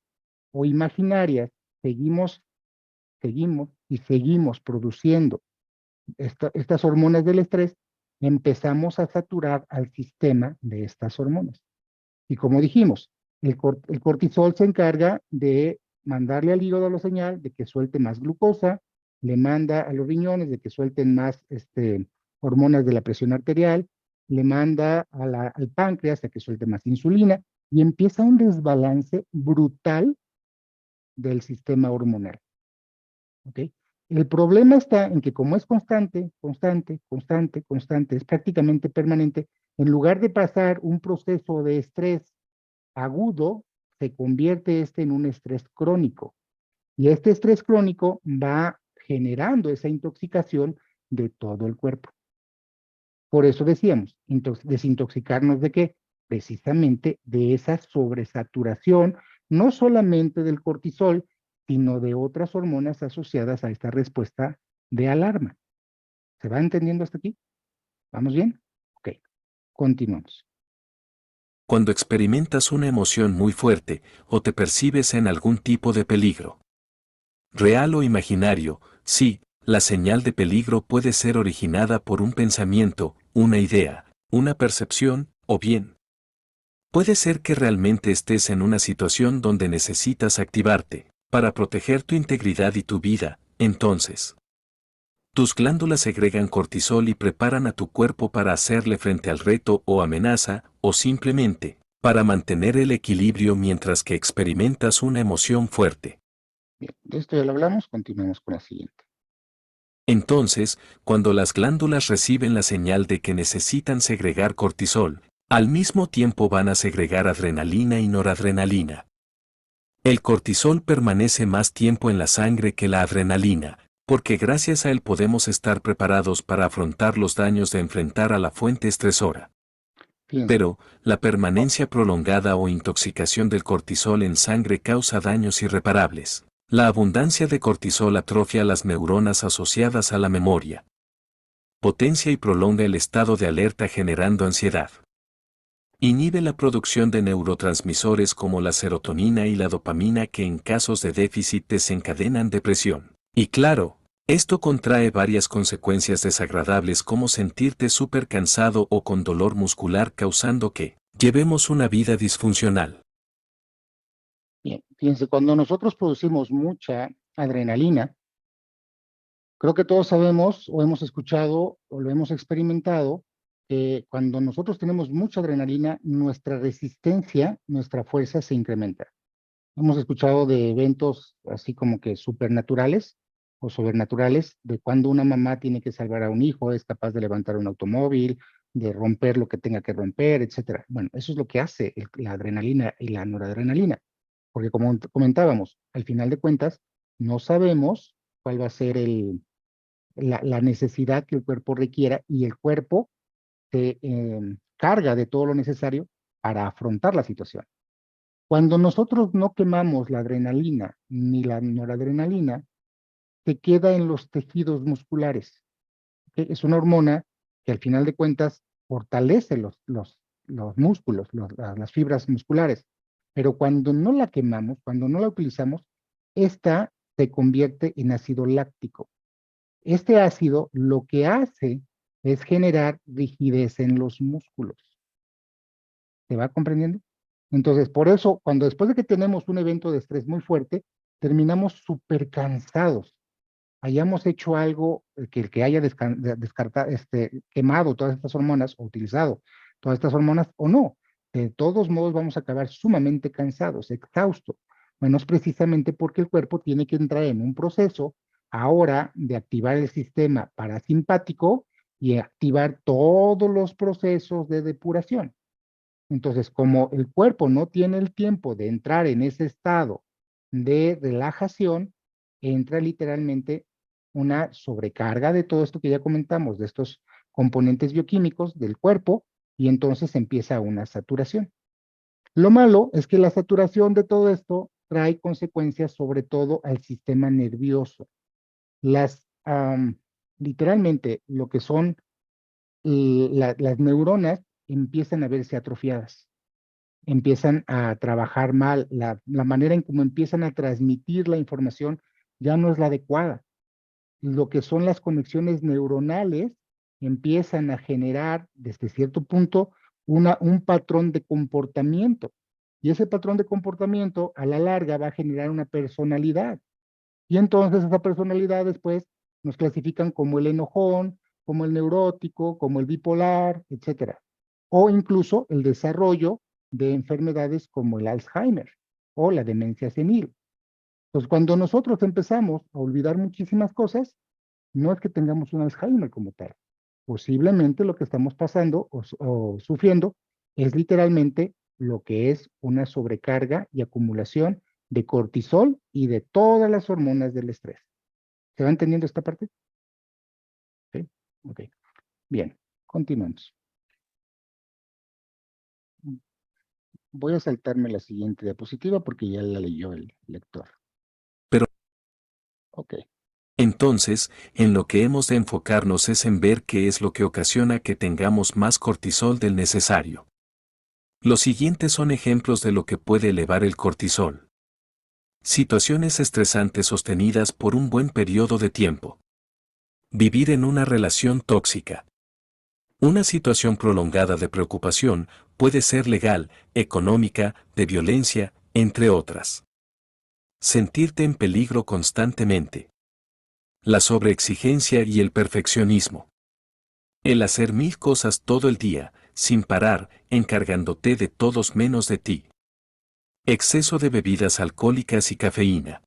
o imaginarias seguimos y seguimos produciendo estas hormonas del estrés, empezamos a saturar al sistema de estas hormonas. Y como dijimos, el cortisol se encarga de mandarle al hígado la señal de que suelte más glucosa, le manda a los riñones de que suelten más hormonas de la presión arterial, le manda al páncreas a que suelte más insulina y empieza un desbalance brutal del sistema hormonal. ¿Ok? El problema está en que como es constante, es prácticamente permanente, en lugar de pasar un proceso de estrés agudo, se convierte este en un estrés crónico. Y este estrés crónico va generando esa intoxicación de todo el cuerpo. Por eso decíamos, desintoxicarnos de qué? Precisamente de esa sobresaturación, no solamente del cortisol, sino de otras hormonas asociadas a esta respuesta de alarma. ¿Se va entendiendo hasta aquí? ¿Vamos bien? Ok, continuamos. Cuando experimentas una emoción muy fuerte o te percibes en algún tipo de peligro. Real o imaginario, sí, la señal de peligro puede ser originada por un pensamiento, una idea, una percepción, o bien. Puede ser que realmente estés en una situación donde necesitas activarte, para proteger tu integridad y tu vida, entonces. Tus glándulas segregan cortisol y preparan a tu cuerpo para hacerle frente al reto o amenaza, o simplemente, para mantener el equilibrio mientras que experimentas una emoción fuerte. Bien, de esto ya lo hablamos, continuemos con la siguiente. Entonces, cuando las glándulas reciben la señal de que necesitan segregar cortisol, al mismo tiempo van a segregar adrenalina y noradrenalina. El cortisol permanece más tiempo en la sangre que la adrenalina, porque gracias a él podemos estar preparados para afrontar los daños de enfrentar a la fuente estresora. Fíjense, Pero, la permanencia prolongada o intoxicación del cortisol en sangre causa daños irreparables. La abundancia de cortisol atrofia las neuronas asociadas a la memoria. Potencia y prolonga el estado de alerta generando ansiedad. Inhibe la producción de neurotransmisores como la serotonina y la dopamina que en casos de déficit desencadenan depresión. Y claro, esto contrae varias consecuencias desagradables como sentirte súper cansado o con dolor muscular causando que llevemos una vida disfuncional. bien, fíjense, cuando nosotros producimos mucha adrenalina, creo que todos sabemos o hemos escuchado o lo hemos experimentado que cuando nosotros tenemos mucha adrenalina, nuestra resistencia, nuestra fuerza se incrementa. Hemos escuchado de eventos así como que supernaturales o sobrenaturales, de cuando una mamá tiene que salvar a un hijo, es capaz de levantar un automóvil, de romper lo que tenga que romper, etcétera. Bueno, eso es lo que hace la adrenalina y la noradrenalina, porque como comentábamos, al final de cuentas, no sabemos cuál va a ser la necesidad que el cuerpo requiera y el cuerpo se carga de todo lo necesario para afrontar la situación. Cuando nosotros no quemamos la adrenalina ni la noradrenalina, se queda en los tejidos musculares. ¿Ok? Es una hormona que al final de cuentas fortalece los músculos, las fibras musculares. Pero cuando no la quemamos, cuando no la utilizamos, esta se convierte en ácido láctico. Este ácido lo que hace es generar rigidez en los músculos. ¿Se va comprendiendo? Entonces, por eso, cuando después de que tenemos un evento de estrés muy fuerte, terminamos súper cansados. Hayamos hecho algo que el que haya descartado, quemado todas estas hormonas o utilizado todas estas hormonas o no. De todos modos vamos a acabar sumamente cansados, exhaustos. Bueno, es precisamente porque el cuerpo tiene que entrar en un proceso ahora de activar el sistema parasimpático y activar todos los procesos de depuración. Entonces, como el cuerpo no tiene el tiempo de entrar en ese estado de relajación, entra literalmente una sobrecarga de todo esto que ya comentamos, de estos componentes bioquímicos del cuerpo, y entonces empieza una saturación. Lo malo es que la saturación de todo esto trae consecuencias sobre todo al sistema nervioso. Las, literalmente, lo que son las neuronas empiezan a verse atrofiadas, empiezan a trabajar mal, la manera en cómo empiezan a transmitir la información ya no es la adecuada. Lo que son las conexiones neuronales empiezan a generar desde cierto punto un patrón de comportamiento. Y ese patrón de comportamiento a la larga va a generar una personalidad. Y entonces esa personalidad después nos clasifican como el enojón, como el neurótico, como el bipolar, etcétera. O incluso el desarrollo de enfermedades como el Alzheimer o la demencia senil. Pues cuando nosotros empezamos a olvidar muchísimas cosas, no es que tengamos un Alzheimer como tal. Posiblemente lo que estamos pasando o sufriendo es literalmente lo que es una sobrecarga y acumulación de cortisol y de todas las hormonas del estrés. ¿Se va entendiendo esta parte? ¿Sí? Ok. Bien, continuamos. Voy a saltarme la siguiente diapositiva porque ya la leyó el lector. Pero Ok. entonces, en lo que hemos de enfocarnos es en ver qué es lo que ocasiona que tengamos más cortisol del necesario. Los siguientes son ejemplos de lo que puede elevar el cortisol. Situaciones estresantes sostenidas por un buen periodo de tiempo. Vivir en una relación tóxica. Una situación prolongada de preocupación puede ser legal, económica, de violencia, entre otras. Sentirte en peligro constantemente. La sobreexigencia y el perfeccionismo. El hacer 1000 cosas todo el día, sin parar, encargándote de todos menos de ti. Exceso de bebidas alcohólicas y cafeína.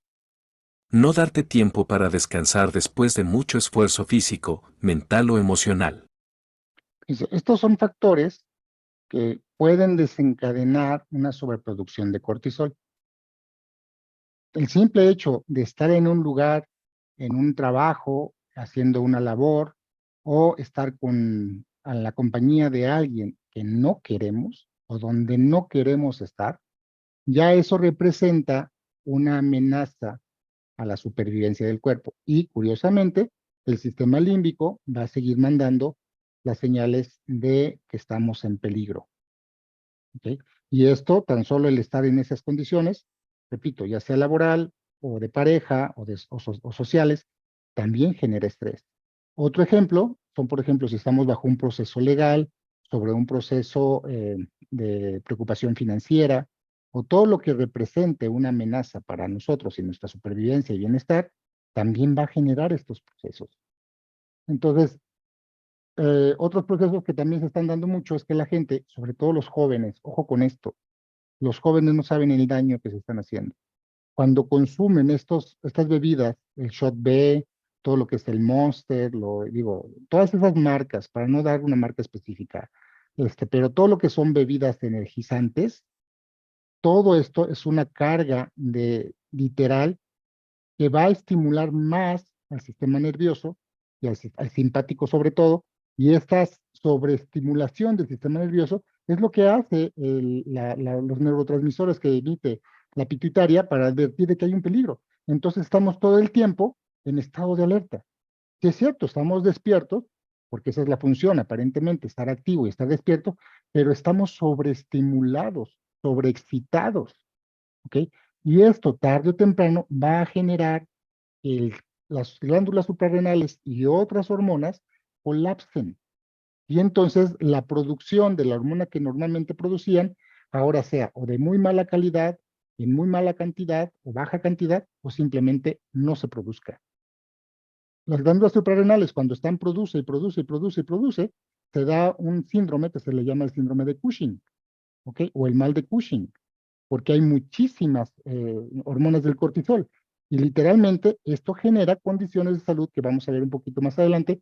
No darte tiempo para descansar después de mucho esfuerzo físico, mental o emocional. Estos son factores que pueden desencadenar una sobreproducción de cortisol. El simple hecho de estar en un lugar, en un trabajo, haciendo una labor, o estar a la compañía de alguien que no queremos o donde no queremos estar, ya eso representa una amenaza a la supervivencia del cuerpo. Y curiosamente, el sistema límbico va a seguir mandando las señales de que estamos en peligro. ¿Okay? Y esto, tan solo el estar en esas condiciones, repito, ya sea laboral o de pareja o sociales, también genera estrés. Otro ejemplo son, por ejemplo, si estamos bajo un proceso legal, sobre un proceso de preocupación financiera, o todo lo que represente una amenaza para nosotros y nuestra supervivencia y bienestar, también va a generar estos procesos. Entonces, otros procesos que también se están dando mucho es que la gente, sobre todo los jóvenes, ojo con esto, los jóvenes no saben el daño que se están haciendo. Cuando consumen estas bebidas, el Shot B, todo lo que es el Monster, todas esas marcas, para no dar una marca específica, pero todo lo que son bebidas energizantes, todo esto es una carga literal que va a estimular más al sistema nervioso y al simpático sobre todo, y esta sobreestimulación del sistema nervioso es lo que hace los neurotransmisores que emite la pituitaria para advertir de que hay un peligro. Entonces estamos todo el tiempo en estado de alerta. Sí es cierto, estamos despiertos, porque esa es la función, aparentemente, estar activo y estar despierto, pero estamos sobreestimulados, sobreexcitados, ¿ok? Y esto tarde o temprano va a generar que las glándulas suprarrenales y otras hormonas colapsen. Y entonces la producción de la hormona que normalmente producían, ahora sea o de muy mala calidad, en muy mala cantidad o baja cantidad, o simplemente no se produzca. Las glándulas suprarrenales, cuando están produce y produce y produce y produce, se da un síndrome que se le llama el síndrome de Cushing, ¿ok? O el mal de Cushing, porque hay muchísimas hormonas del cortisol. Y literalmente esto genera condiciones de salud que vamos a ver un poquito más adelante,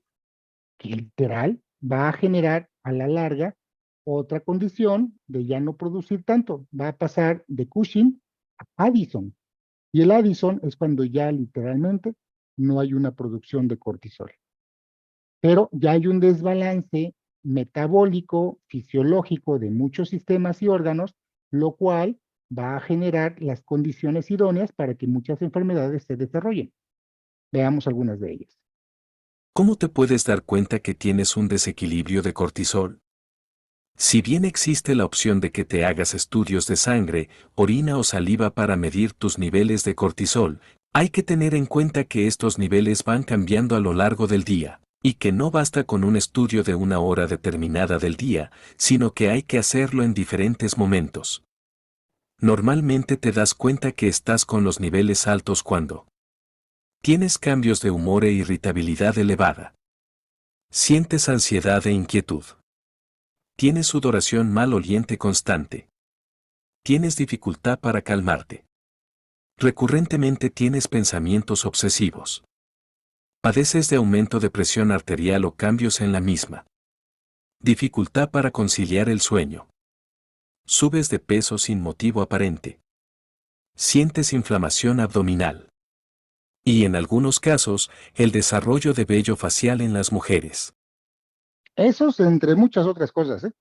que literal va a generar a la larga otra condición de ya no producir tanto. Va a pasar de Cushing a Addison. Y el Addison es cuando ya literalmente no hay una producción de cortisol. Pero ya hay un desbalance metabólico, fisiológico de muchos sistemas y órganos, lo cual va a generar las condiciones idóneas para que muchas enfermedades se desarrollen. Veamos algunas de ellas. ¿Cómo te puedes dar cuenta que tienes un desequilibrio de cortisol? Si bien existe la opción de que te hagas estudios de sangre, orina o saliva para medir tus niveles de cortisol, hay que tener en cuenta que estos niveles van cambiando a lo largo del día, y que no basta con un estudio de una hora determinada del día, sino que hay que hacerlo en diferentes momentos. Normalmente te das cuenta que estás con los niveles altos cuando tienes cambios de humor e irritabilidad elevada. Sientes ansiedad e inquietud. Tienes sudoración maloliente constante. Tienes dificultad para calmarte. Recurrentemente tienes pensamientos obsesivos. Padeces de aumento de presión arterial o cambios en la misma. Dificultad para conciliar el sueño. Subes de peso sin motivo aparente. Sientes inflamación abdominal. Y en algunos casos, el desarrollo de vello facial en las mujeres. Esos entre muchas otras cosas, ¿eh?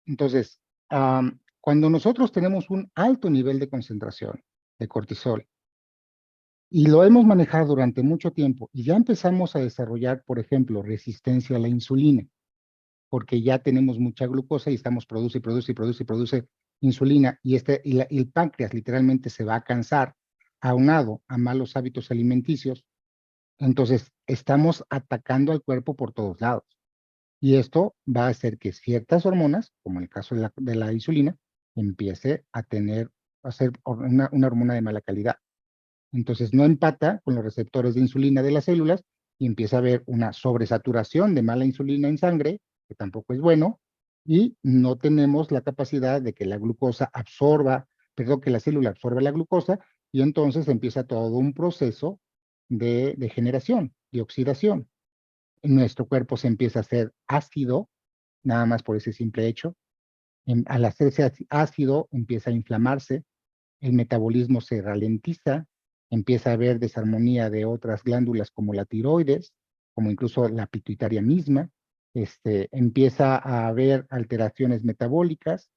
Entonces, cuando nosotros tenemos un alto nivel de concentración de cortisol y lo hemos manejado durante mucho tiempo y ya empezamos a desarrollar, por ejemplo, resistencia a la insulina, porque ya tenemos mucha glucosa y estamos produce insulina y el páncreas literalmente se va a cansar, aunado a malos hábitos alimenticios, entonces estamos atacando al cuerpo por todos lados. Y esto va a hacer que ciertas hormonas, como el caso de la insulina, empiece a ser una hormona de mala calidad. Entonces no empata con los receptores de insulina de las células y empieza a haber una sobresaturación de mala insulina en sangre, que tampoco es bueno, y no tenemos la capacidad de que la glucosa que la célula absorba la glucosa, y entonces empieza todo un proceso de degeneración, de oxidación. Nuestro cuerpo se empieza a hacer ácido, nada más por ese simple hecho. Al hacerse ácido, empieza a inflamarse, el metabolismo se ralentiza, empieza a haber desarmonía de otras glándulas como la tiroides, como incluso la pituitaria misma, empieza a haber alteraciones metabólicas,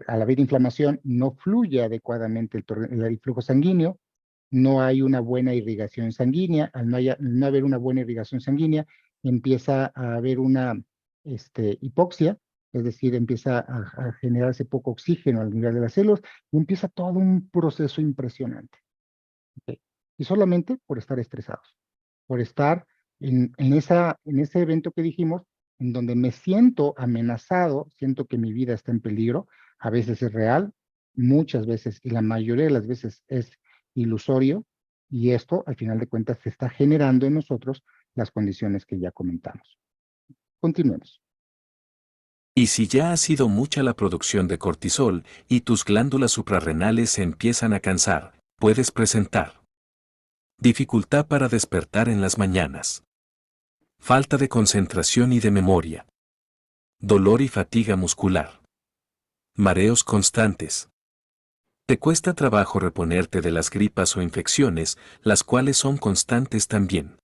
al haber inflamación, no fluye adecuadamente el flujo sanguíneo, no hay una buena irrigación sanguínea, no haber una buena irrigación sanguínea, empieza a haber una hipoxia, es decir, empieza a generarse poco oxígeno al nivel de las células y empieza todo un proceso impresionante. ¿Ok? Y solamente por estar estresados, por estar en ese evento que dijimos, en donde me siento amenazado, siento que mi vida está en peligro, a veces es real, muchas veces, y la mayoría de las veces es ilusorio, y esto, al final de cuentas, se está generando en nosotros las condiciones que ya comentamos. Continuemos. Y si ya ha sido mucha la producción de cortisol y tus glándulas suprarrenales se empiezan a cansar, puedes presentar dificultad para despertar en las mañanas, falta de concentración y de memoria, dolor y fatiga muscular, mareos constantes. Te cuesta trabajo reponerte de las gripas o infecciones, las cuales son constantes también.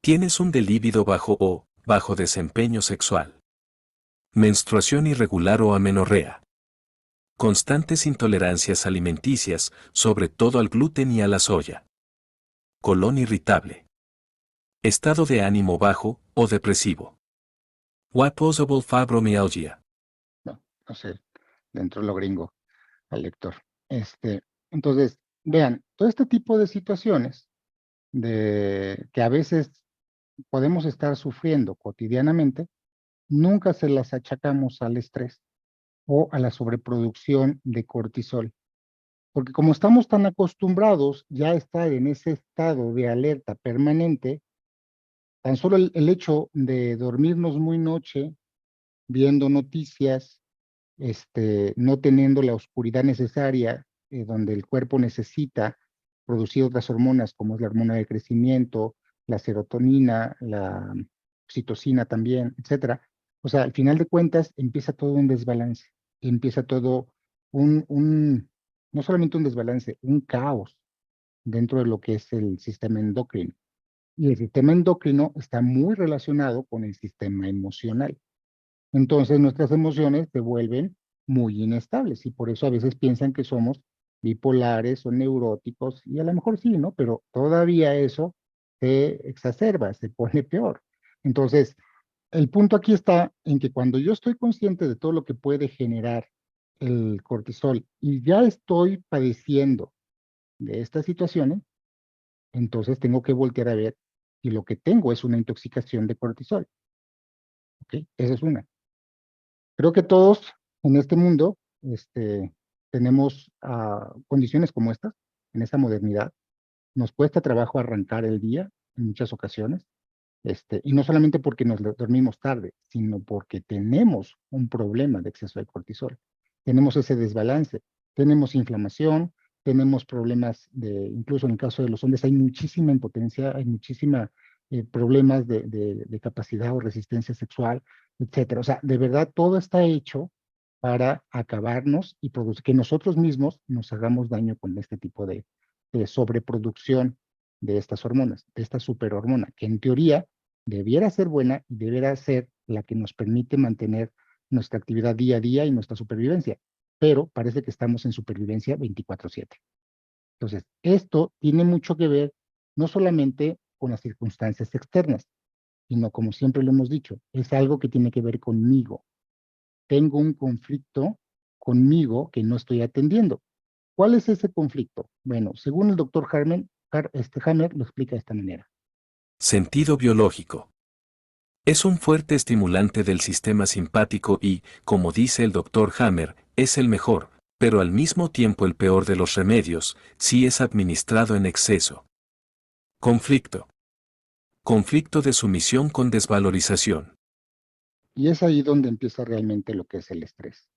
Tienes un líbido bajo o bajo desempeño sexual. Menstruación irregular o amenorrea. Constantes intolerancias alimenticias, sobre todo al gluten y a la soya. Colon irritable. Estado de ánimo bajo o depresivo. Possible fibromyalgia. No sé, dentro de lo gringo, al lector. Entonces, vean, todo este tipo de situaciones que a veces podemos estar sufriendo cotidianamente, nunca se las achacamos al estrés o a la sobreproducción de cortisol. Porque como estamos tan acostumbrados ya a estar en ese estado de alerta permanente, tan solo el hecho de dormirnos muy noche, viendo noticias, no teniendo la oscuridad necesaria, donde el cuerpo necesita producir otras hormonas, como es la hormona de crecimiento, la serotonina, la oxitocina también, etcétera. O sea, al final de cuentas, empieza todo un desbalance, empieza todo no solamente un desbalance, un caos dentro de lo que es el sistema endocrino. Y el sistema endocrino está muy relacionado con el sistema emocional. Entonces nuestras emociones se vuelven muy inestables y por eso a veces piensan que somos bipolares o neuróticos y a lo mejor sí, ¿no? Pero todavía eso se exacerba, se pone peor. Entonces, el punto aquí está en que cuando yo estoy consciente de todo lo que puede generar el cortisol y ya estoy padeciendo de estas situaciones, entonces tengo que voltear a ver si lo que tengo es una intoxicación de cortisol. ¿Ok? Esa es una. Creo que todos en este mundo tenemos condiciones como estas, en esta modernidad. Nos cuesta trabajo arrancar el día en muchas ocasiones. Y no solamente porque nos dormimos tarde, sino porque tenemos un problema de exceso de cortisol. Tenemos ese desbalance, tenemos inflamación, tenemos problemas incluso en el caso de los hombres, hay muchísima impotencia, hay muchísima problemas de capacidad o resistencia sexual, etcétera. O sea, de verdad todo está hecho para acabarnos y producir, que nosotros mismos nos hagamos daño con este tipo de sobreproducción de estas hormonas, de esta superhormona, que en teoría debiera ser buena y debiera ser la que nos permite mantener nuestra actividad día a día y nuestra supervivencia. Pero parece que estamos en supervivencia 24/7. Entonces, esto tiene mucho que ver no solamente con las circunstancias externas, sino como siempre lo hemos dicho, es algo que tiene que ver conmigo. Tengo un conflicto conmigo que no estoy atendiendo. ¿Cuál es ese conflicto? Bueno, según el doctor Hammer lo explica de esta manera. Sentido biológico. Es un fuerte estimulante del sistema simpático y, como dice el Dr. Hammer, es el mejor, pero al mismo tiempo el peor de los remedios, si es administrado en exceso. Conflicto. Conflicto de sumisión con desvalorización. Y es ahí donde empieza realmente lo que es el estrés.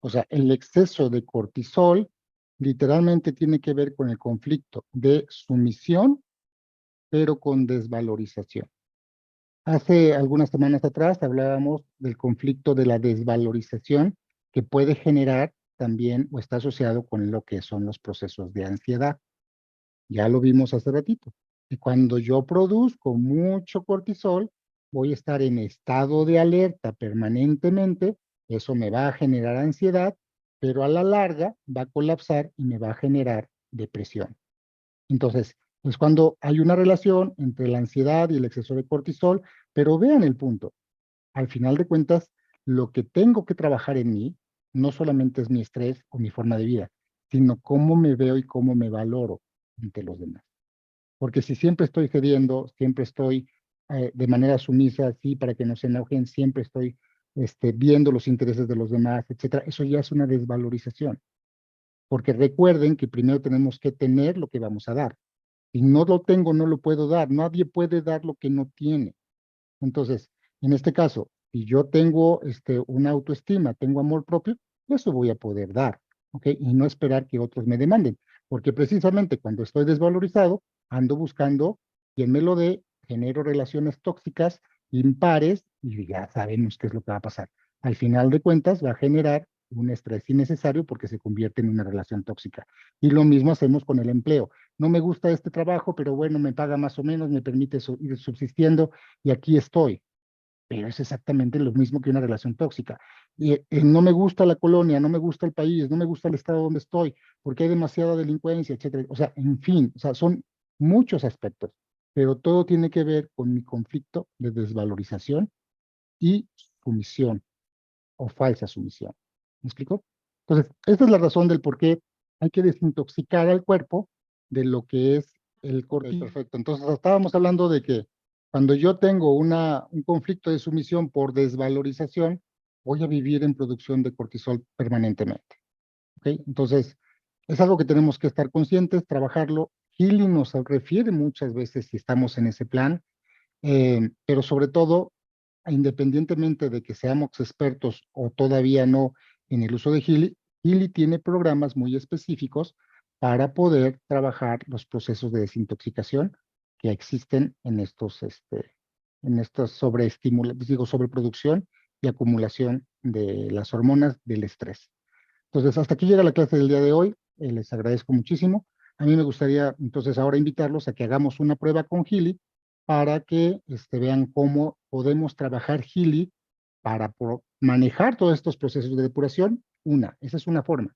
O sea, el exceso de cortisol literalmente tiene que ver con el conflicto de sumisión, pero con desvalorización. Hace algunas semanas atrás hablábamos del conflicto de la desvalorización que puede generar también o está asociado con lo que son los procesos de ansiedad. Ya lo vimos hace ratito. Y cuando yo produzco mucho cortisol, voy a estar en estado de alerta permanentemente, eso me va a generar ansiedad, pero a la larga va a colapsar y me va a generar depresión. Entonces, es cuando hay una relación entre la ansiedad y el exceso de cortisol, pero vean el punto. Al final de cuentas, lo que tengo que trabajar en mí no solamente es mi estrés o mi forma de vida, sino cómo me veo y cómo me valoro ante los demás. Porque si siempre estoy cediendo, siempre estoy de manera sumisa, así para que no se enojen, siempre estoy viendo los intereses de los demás, etcétera, eso ya es una desvalorización. Porque recuerden que primero tenemos que tener lo que vamos a dar. Si no lo tengo, no lo puedo dar. Nadie puede dar lo que no tiene. Entonces, en este caso, si yo tengo una autoestima, tengo amor propio, eso voy a poder dar, ¿ok? Y no esperar que otros me demanden, porque precisamente cuando estoy desvalorizado, ando buscando quien me lo dé, genero relaciones tóxicas, impares, y ya sabemos qué es lo que va a pasar. Al final de cuentas, va a generar un estrés innecesario porque se convierte en una relación tóxica. Y lo mismo hacemos con el empleo. No me gusta este trabajo, pero bueno, me paga más o menos, me permite ir subsistiendo, y aquí estoy. Pero es exactamente lo mismo que una relación tóxica. Y no me gusta la colonia, no me gusta el país, no me gusta el estado donde estoy, porque hay demasiada delincuencia, etcétera. O sea, en fin, o sea, son muchos aspectos, pero todo tiene que ver con mi conflicto de desvalorización y sumisión o falsa sumisión. ¿Me explico? Entonces, esta es la razón del por qué hay que desintoxicar al cuerpo de lo que es el cortisol. Perfecto. Entonces, estábamos hablando de que cuando yo tengo un conflicto de sumisión por desvalorización, voy a vivir en producción de cortisol permanentemente. ¿Ok? Entonces, es algo que tenemos que estar conscientes, trabajarlo. Healy nos refiere muchas veces si estamos en ese plan, pero sobre todo, independientemente de que seamos expertos o todavía no en el uso de Healy, Healy tiene programas muy específicos para poder trabajar los procesos de desintoxicación que existen en estos sobreproducción y acumulación de las hormonas del estrés. Entonces, hasta aquí llega la clase del día de hoy. Les agradezco muchísimo. A mí me gustaría entonces ahora invitarlos a que hagamos una prueba con Healy para que vean cómo podemos trabajar Healy para manejar todos estos procesos de depuración. Esa es una forma.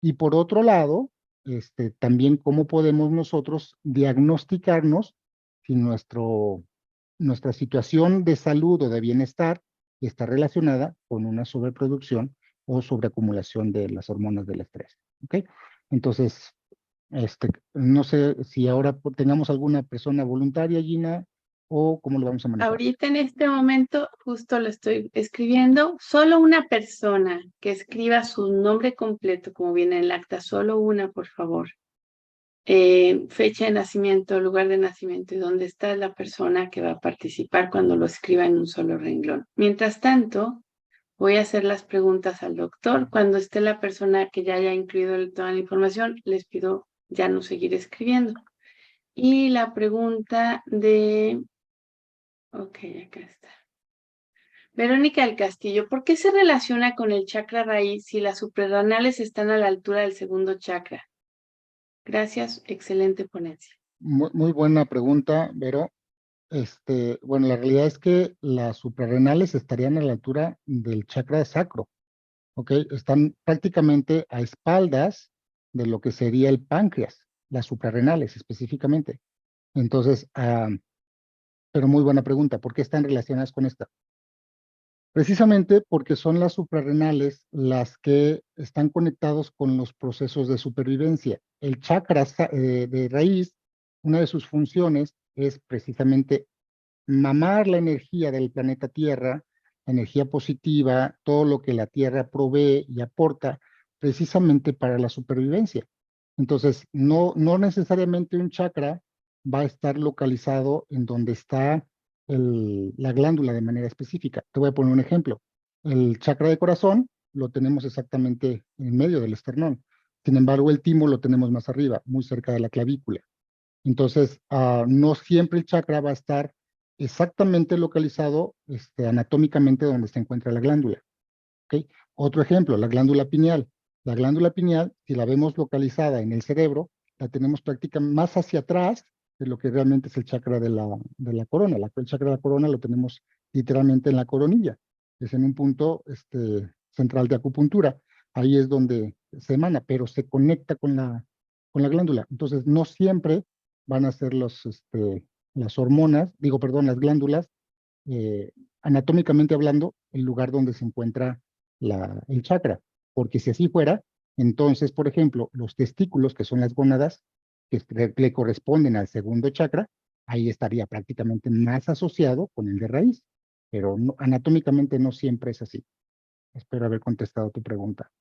Y por otro lado, también cómo podemos nosotros diagnosticarnos si nuestra situación de salud o de bienestar está relacionada con una sobreproducción o sobreacumulación de las hormonas del estrés. ¿Ok? Entonces, no sé si ahora tengamos alguna persona voluntaria, Gina, o cómo lo vamos a manejar. Ahorita en este momento justo lo estoy escribiendo. Solo una persona que escriba su nombre completo como viene en el acta. Solo una, por favor. fecha de nacimiento, lugar de nacimiento y dónde está la persona que va a participar cuando lo escriba en un solo renglón. Mientras tanto, voy a hacer las preguntas al doctor. Cuando esté la persona que ya haya incluido toda la información, les pido ya no seguir escribiendo. Y la pregunta de... Ok, acá está. Verónica del Castillo, ¿por qué se relaciona con el chakra raíz si las suprarrenales están a la altura del segundo chakra? Gracias, excelente ponencia. Muy buena pregunta, Vero. Bueno, la realidad es que las suprarrenales estarían a la altura del chakra sacro, ¿ok? Están prácticamente a espaldas de lo que sería el páncreas, las suprarrenales específicamente. Entonces, pero muy buena pregunta, ¿por qué están relacionadas con esta? Precisamente porque son las suprarrenales las que están conectados con los procesos de supervivencia. El chakra de raíz, una de sus funciones es precisamente mamar la energía del planeta Tierra, la energía positiva, todo lo que la Tierra provee y aporta precisamente para la supervivencia. Entonces, no necesariamente un chakra va a estar localizado en donde está la glándula de manera específica. Te voy a poner un ejemplo. El chakra de corazón lo tenemos exactamente en medio del esternón. Sin embargo, el timo lo tenemos más arriba, muy cerca de la clavícula. Entonces, no siempre el chakra va a estar exactamente localizado anatómicamente donde se encuentra la glándula. ¿Okay? Otro ejemplo, la glándula pineal. La glándula pineal, si la vemos localizada en el cerebro, la tenemos prácticamente más hacia atrás de lo que realmente es el chakra de la corona. El chakra de la corona lo tenemos literalmente en la coronilla. Es en un punto central de acupuntura. Ahí es donde se emana, pero se conecta con la glándula. Entonces, no siempre van a ser las hormonas, las glándulas, anatómicamente hablando, el lugar donde se encuentra el chakra. Porque si así fuera, entonces, por ejemplo, los testículos, que son las gónadas, que le corresponden al segundo chakra, ahí estaría prácticamente más asociado con el de raíz. Pero anatómicamente no siempre es así. Espero haber contestado tu pregunta.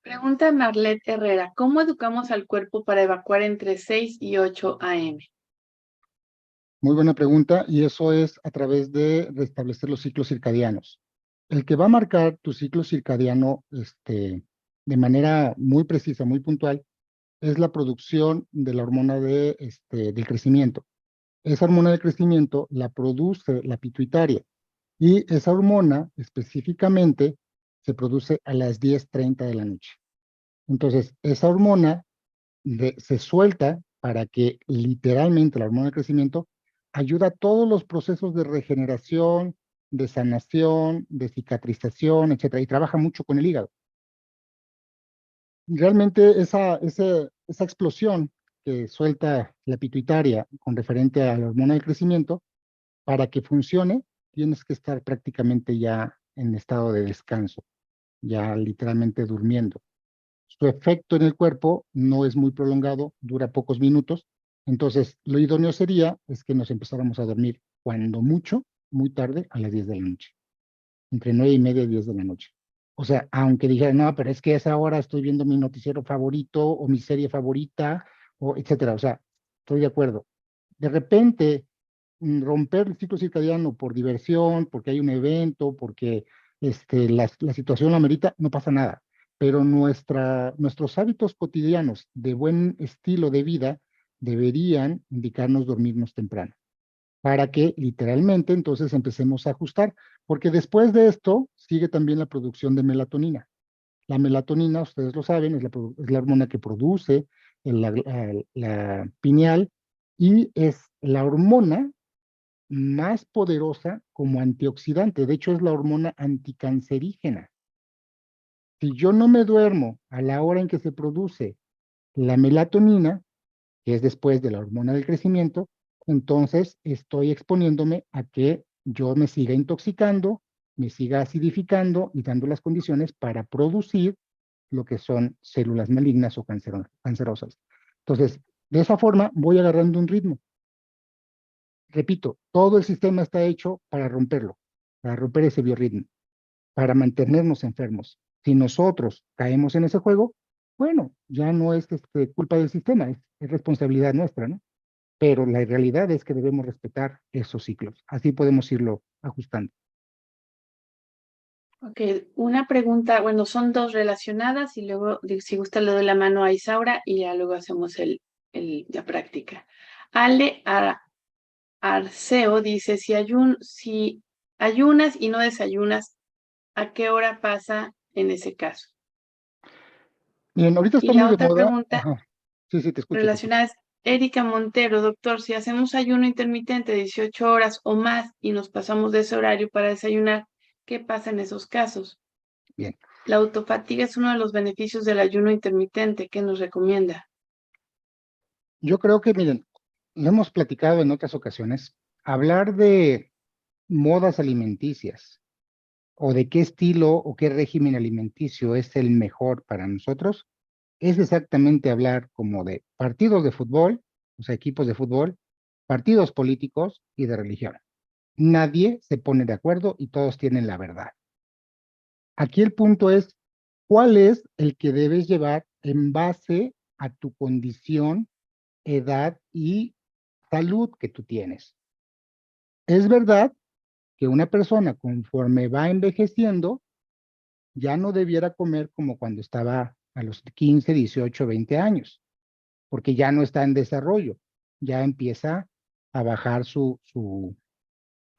Pregunta Marlet Herrera, ¿cómo educamos al cuerpo para evacuar entre 6 y 8 AM? Muy buena pregunta, y eso es a través de restablecer los ciclos circadianos. El que va a marcar tu ciclo circadiano de manera muy precisa, muy puntual, es la producción de la hormona del crecimiento. Esa hormona del crecimiento la produce la pituitaria, y esa hormona específicamente se produce a las 10:30 de la noche. Entonces, esa hormona se suelta para que literalmente la hormona del crecimiento ayuda a todos los procesos de regeneración, de sanación, de cicatrización, etcétera, y trabaja mucho con el hígado. Realmente esa explosión que suelta la pituitaria con referente a la hormona del crecimiento, para que funcione, tienes que estar prácticamente ya en estado de descanso, ya literalmente durmiendo. Su efecto en el cuerpo no es muy prolongado, dura pocos minutos. Entonces, lo idóneo sería es que nos empezáramos a dormir cuando mucho, muy tarde, a las 10 de la noche. Entre 9:30 y 10 de la noche. O sea, aunque dijera, no, pero es que a esa hora estoy viendo mi noticiero favorito o mi serie favorita, o etcétera. O sea, estoy de acuerdo. De repente, romper el ciclo circadiano por diversión, porque hay un evento, porque la situación lo amerita, no pasa nada. Pero nuestros hábitos cotidianos de buen estilo de vida deberían indicarnos dormirnos temprano, para que literalmente entonces empecemos a ajustar, porque después de esto sigue también la producción de melatonina. La melatonina, ustedes lo saben, es la hormona que produce la pineal, y es la hormona más poderosa como antioxidante. De hecho, es la hormona anticancerígena. Si yo no me duermo a la hora en que se produce la melatonina, que es después de la hormona del crecimiento, entonces estoy exponiéndome a que yo me siga intoxicando, me siga acidificando y dando las condiciones para producir lo que son células malignas o cancerosas. Entonces, de esa forma voy agarrando un ritmo. Repito, todo el sistema está hecho para romperlo, para romper ese biorritmo, para mantenernos enfermos. Si nosotros caemos en ese juego, bueno, ya no es culpa del sistema, es responsabilidad nuestra, ¿no? Pero la realidad es que debemos respetar esos ciclos. Así podemos irlo ajustando. Ok, una pregunta, bueno, son dos relacionadas y luego, si gusta, le doy la mano a Isaura y ya luego hacemos la práctica. Ale Arceo dice, si ayunas y no desayunas, ¿a qué hora pasa en ese caso? Bien, ahorita Y está la muy de otra moda. pregunta Ajá. Sí, sí, te escucho, te escucho. relacionada es Erika Montero, doctor, si hacemos ayuno intermitente de 18 horas o más y nos pasamos de ese horario para desayunar, ¿qué pasa en esos casos? Bien. La autofatiga es uno de los beneficios del ayuno intermitente. ¿Qué nos recomienda? Yo creo que, miren, lo hemos platicado en otras ocasiones. Hablar de modas alimenticias o de qué estilo o qué régimen alimenticio es el mejor para nosotros, es exactamente hablar como de partidos de fútbol, o sea, equipos de fútbol, partidos políticos y de religión. Nadie se pone de acuerdo y todos tienen la verdad. Aquí el punto es, ¿cuál es el que debes llevar en base a tu condición, edad y salud que tú tienes? Es verdad que una persona conforme va envejeciendo ya no debiera comer como cuando estaba a los 15, 18, 20 años, porque ya no está en desarrollo, ya empieza a bajar su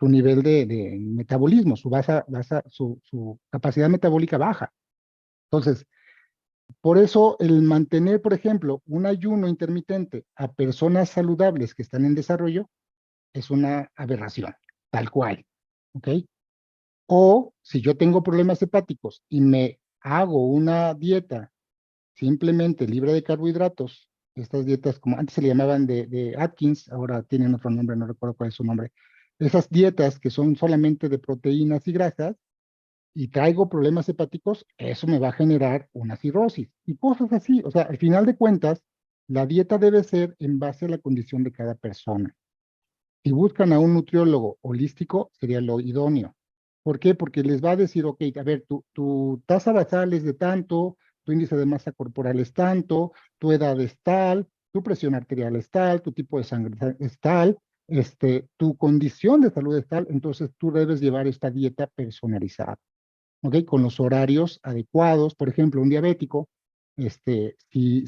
nivel de metabolismo, su capacidad metabólica baja. Entonces, por eso el mantener, por ejemplo, un ayuno intermitente a personas saludables que están en desarrollo es una aberración, tal cual, ¿ok? O si yo tengo problemas hepáticos y me hago una dieta simplemente libre de carbohidratos, estas dietas como antes se le llamaban de Atkins, ahora tienen otro nombre, no recuerdo cuál es su nombre, esas dietas que son solamente de proteínas y grasas, y traigo problemas hepáticos, eso me va a generar una cirrosis y cosas así. O sea, al final de cuentas, la dieta debe ser en base a la condición de cada persona. Si buscan a un nutriólogo holístico, sería lo idóneo. ¿Por qué? Porque les va a decir, ok, a ver, tu tasa basal es de tanto, tu índice de masa corporal es tanto, tu edad es tal, tu presión arterial es tal, tu tipo de sangre es tal, tu condición de salud es tal, entonces tú debes llevar esta dieta personalizada. ¿Ok? Con los horarios adecuados. Por ejemplo, un diabético, si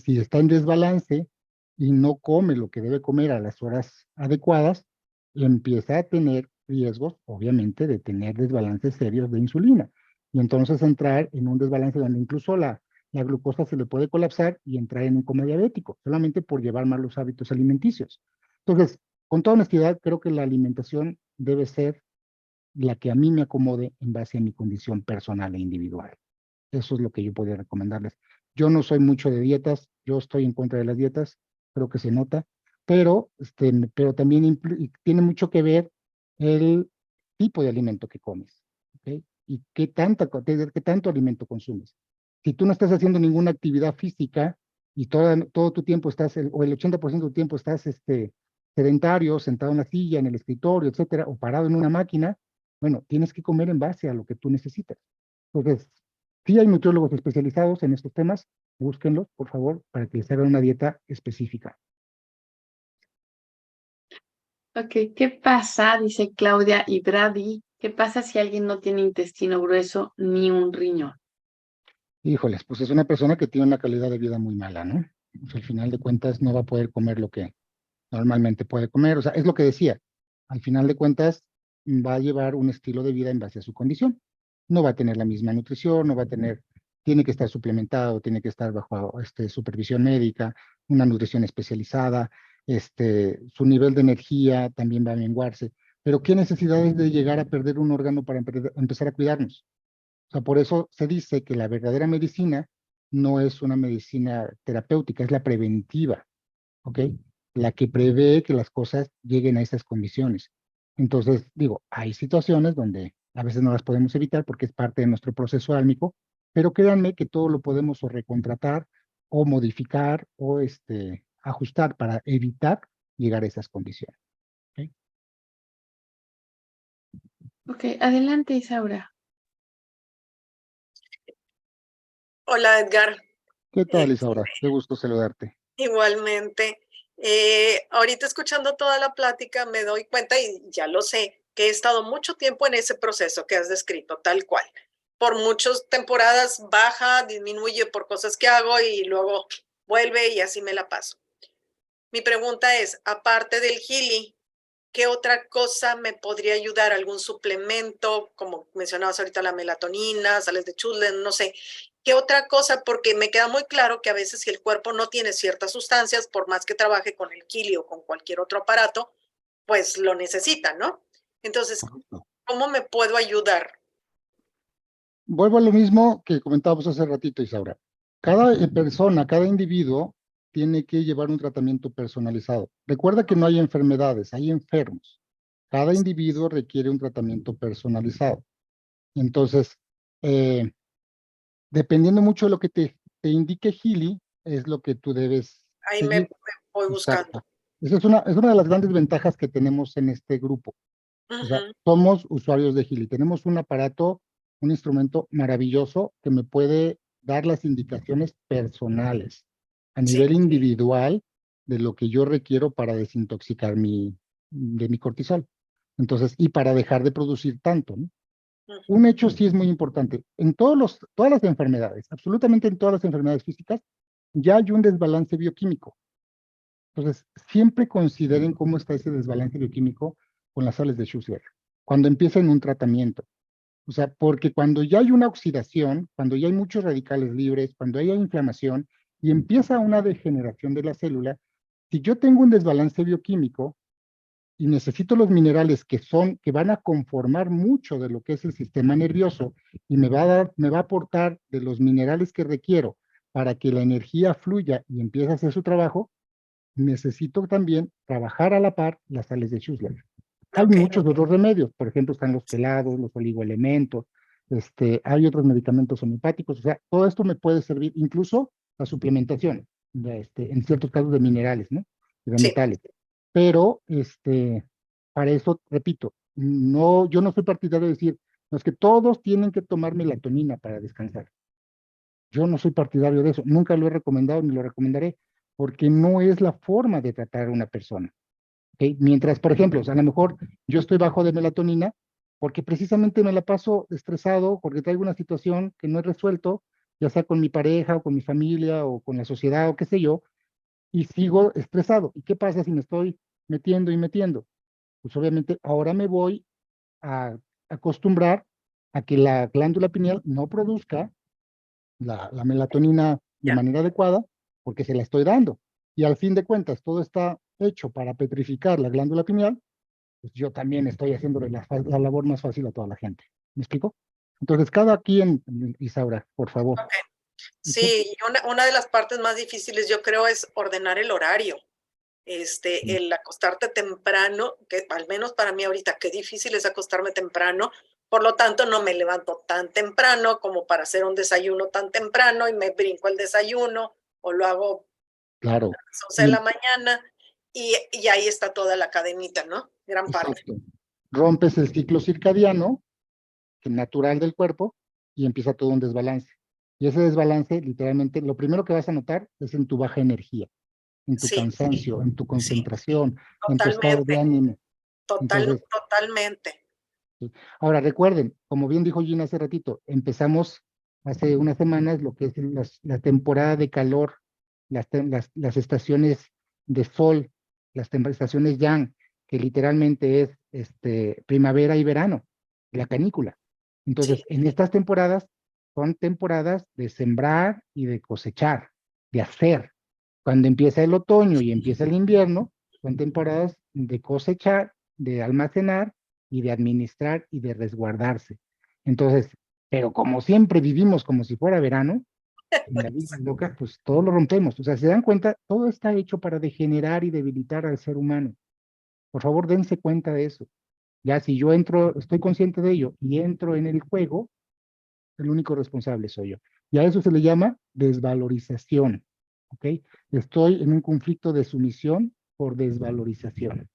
está en desbalance y no come lo que debe comer a las horas adecuadas, empieza a tener riesgos, obviamente, de tener desbalances serios de insulina. Y entonces entrar en un desbalance donde incluso la glucosa se le puede colapsar y entrar en un coma diabético, solamente por llevar malos hábitos alimenticios. Entonces, con toda honestidad, creo que la alimentación debe ser la que a mí me acomode en base a mi condición personal e individual. Eso es lo que yo podría recomendarles. Yo no soy mucho de dietas, yo estoy en contra de las dietas, creo que se nota, pero también tiene mucho que ver el tipo de alimento que comes, ¿ok? Y qué tanto alimento consumes. Si tú no estás haciendo ninguna actividad física y todo tu tiempo o el 80% del tiempo estás sedentario, sentado en la silla, en el escritorio, etcétera, o parado en una máquina, bueno, tienes que comer en base a lo que tú necesitas. Entonces, sí hay nutriólogos especializados en estos temas, búsquenlos, por favor, para que les hagan una dieta específica. Ok, ¿qué pasa? Dice Claudia y Brady. ¿Qué pasa si alguien no tiene intestino grueso ni un riñón? Híjoles, pues es una persona que tiene una calidad de vida muy mala, ¿no? Pues al final de cuentas no va a poder comer lo que normalmente puede comer. O sea, es lo que decía. Al final de cuentas va a llevar un estilo de vida en base a su condición. No va a tener la misma nutrición, no va a tener, tiene que estar suplementado, tiene que estar bajo supervisión médica, una nutrición especializada, su nivel de energía también va a menguarse. Pero ¿qué necesidad es de llegar a perder un órgano para empezar a cuidarnos? O sea, por eso se dice que la verdadera medicina no es una medicina terapéutica, es la preventiva, ¿ok? La que prevé que las cosas lleguen a esas condiciones. Entonces, digo, hay situaciones donde a veces no las podemos evitar porque es parte de nuestro proceso álmico, pero créanme que todo lo podemos o recontratar o modificar o ajustar para evitar llegar a esas condiciones. ¿Ok? Ok, adelante, Isaura. Hola Edgar, ¿Qué tal, Isaura? Qué gusto saludarte. Igualmente. Ahorita escuchando toda la plática me doy cuenta, y ya lo sé, que he estado mucho tiempo en ese proceso que has descrito, tal cual. Por muchas temporadas baja, disminuye por cosas que hago y luego vuelve y así me la paso. Mi pregunta es, aparte del Healy, ¿qué otra cosa me podría ayudar? ¿Algún suplemento? Como mencionabas ahorita, la melatonina, sales de Chulden, no sé. ¿Qué otra cosa? Porque me queda muy claro que a veces si el cuerpo no tiene ciertas sustancias, por más que trabaje con el Kili o con cualquier otro aparato, pues lo necesita, ¿no? Entonces, Correcto. ¿cómo me puedo ayudar? Vuelvo a lo mismo que comentábamos hace ratito, Isaura. Cada persona, cada individuo tiene que llevar un tratamiento personalizado. Recuerda que no hay enfermedades, hay enfermos. Cada individuo requiere un tratamiento personalizado. Entonces, eh, dependiendo mucho de lo que te indique Healy, es lo que tú debes Ahí me seguir. voy buscando. Exacto. Esa es una de las grandes ventajas que tenemos en este grupo. O sea, Ujú. somos usuarios de Healy. Tenemos un aparato, un instrumento maravilloso que me puede dar las indicaciones personales a Sí, nivel individual de lo que yo requiero para desintoxicar de mi cortisol. Entonces, y para dejar de producir tanto, ¿no? ujú. Un hecho sí es muy importante. En todas las enfermedades, absolutamente en todas las enfermedades físicas, ya hay un desbalance bioquímico. Entonces, siempre consideren cómo está ese desbalance bioquímico con las sales de Schussler, cuando empiecen un tratamiento. O sea, porque cuando ya hay una oxidación, cuando ya hay muchos radicales libres, cuando hay inflamación y empieza una degeneración de la célula, si yo tengo un desbalance bioquímico y necesito los minerales que van a conformar mucho de lo que es el sistema nervioso y me va a aportar de los minerales que requiero para que la energía fluya y empiece a hacer su trabajo, necesito también trabajar a la par las sales de Schussler. Hay Ok. muchos otros remedios, por ejemplo, están los quelados, los oligoelementos, hay otros medicamentos homeopáticos, o sea, todo esto me puede servir, incluso la suplementación, en ciertos casos de minerales, ¿no? Y de Sí, metales. Pero, para eso, repito, no, yo no soy partidario de decir, no, es que todos tienen que tomar melatonina para descansar. Yo no soy partidario de eso, nunca lo he recomendado ni lo recomendaré, porque no es la forma de tratar a una persona. ¿Okay? Mientras, por ejemplo, o sea, a lo mejor yo estoy bajo de melatonina porque precisamente me la paso estresado, porque traigo una situación que no he resuelto, ya sea con mi pareja o con mi familia o con la sociedad o qué sé yo, y sigo estresado. ¿Y qué pasa si me estoy metiendo y metiendo? Pues obviamente ahora me voy a acostumbrar a que la glándula pineal no produzca la melatonina de ya. manera adecuada porque se la estoy dando. Y al fin de cuentas, todo está hecho para petrificar la glándula pineal, pues yo también estoy haciéndole la labor más fácil a toda la gente. ¿Me explico? Entonces, cada quien, Isaura, por favor. Ok. ¿Listo? Sí, y una de las partes más difíciles yo creo es ordenar el horario. Sí. El acostarte temprano, que al menos para mí ahorita, qué difícil es acostarme temprano, por lo tanto no me levanto tan temprano como para hacer un desayuno tan temprano y me brinco el desayuno o lo hago Claro. a las 11 de Y, la mañana y ahí está toda la cadenita, ¿no? Gran parte. exacto. Rompes el ciclo circadiano, que es natural del cuerpo, y empieza todo un desbalance. Y ese desbalance, literalmente, lo primero que vas a notar es en tu baja energía, en tu Sí, cansancio, en tu sí, concentración, en tu estado de totalmente, ánimo. Entonces, totalmente. sí. Ahora recuerden, como bien dijo Gina hace ratito, empezamos hace unas semanas lo que es la temporada de calor, las estaciones de sol, estaciones yang, que literalmente es primavera y verano, la canícula. Sí, Entonces, en estas temporadas son temporadas de sembrar y de cosechar, de hacer. Cuando empieza el otoño y empieza el invierno, son temporadas de cosechar, de almacenar y de administrar y de resguardarse. Entonces, pero como siempre vivimos como si fuera verano, en la vida loca, pues todo lo rompemos. O sea, se dan cuenta, todo está hecho para degenerar y debilitar al ser humano. Por favor, dense cuenta de eso. Ya si yo entro, estoy consciente de ello y entro en el juego, el único responsable soy yo. Y a eso se le llama desvalorización. ¿Ok? Estoy en un conflicto de sumisión por desvalorización.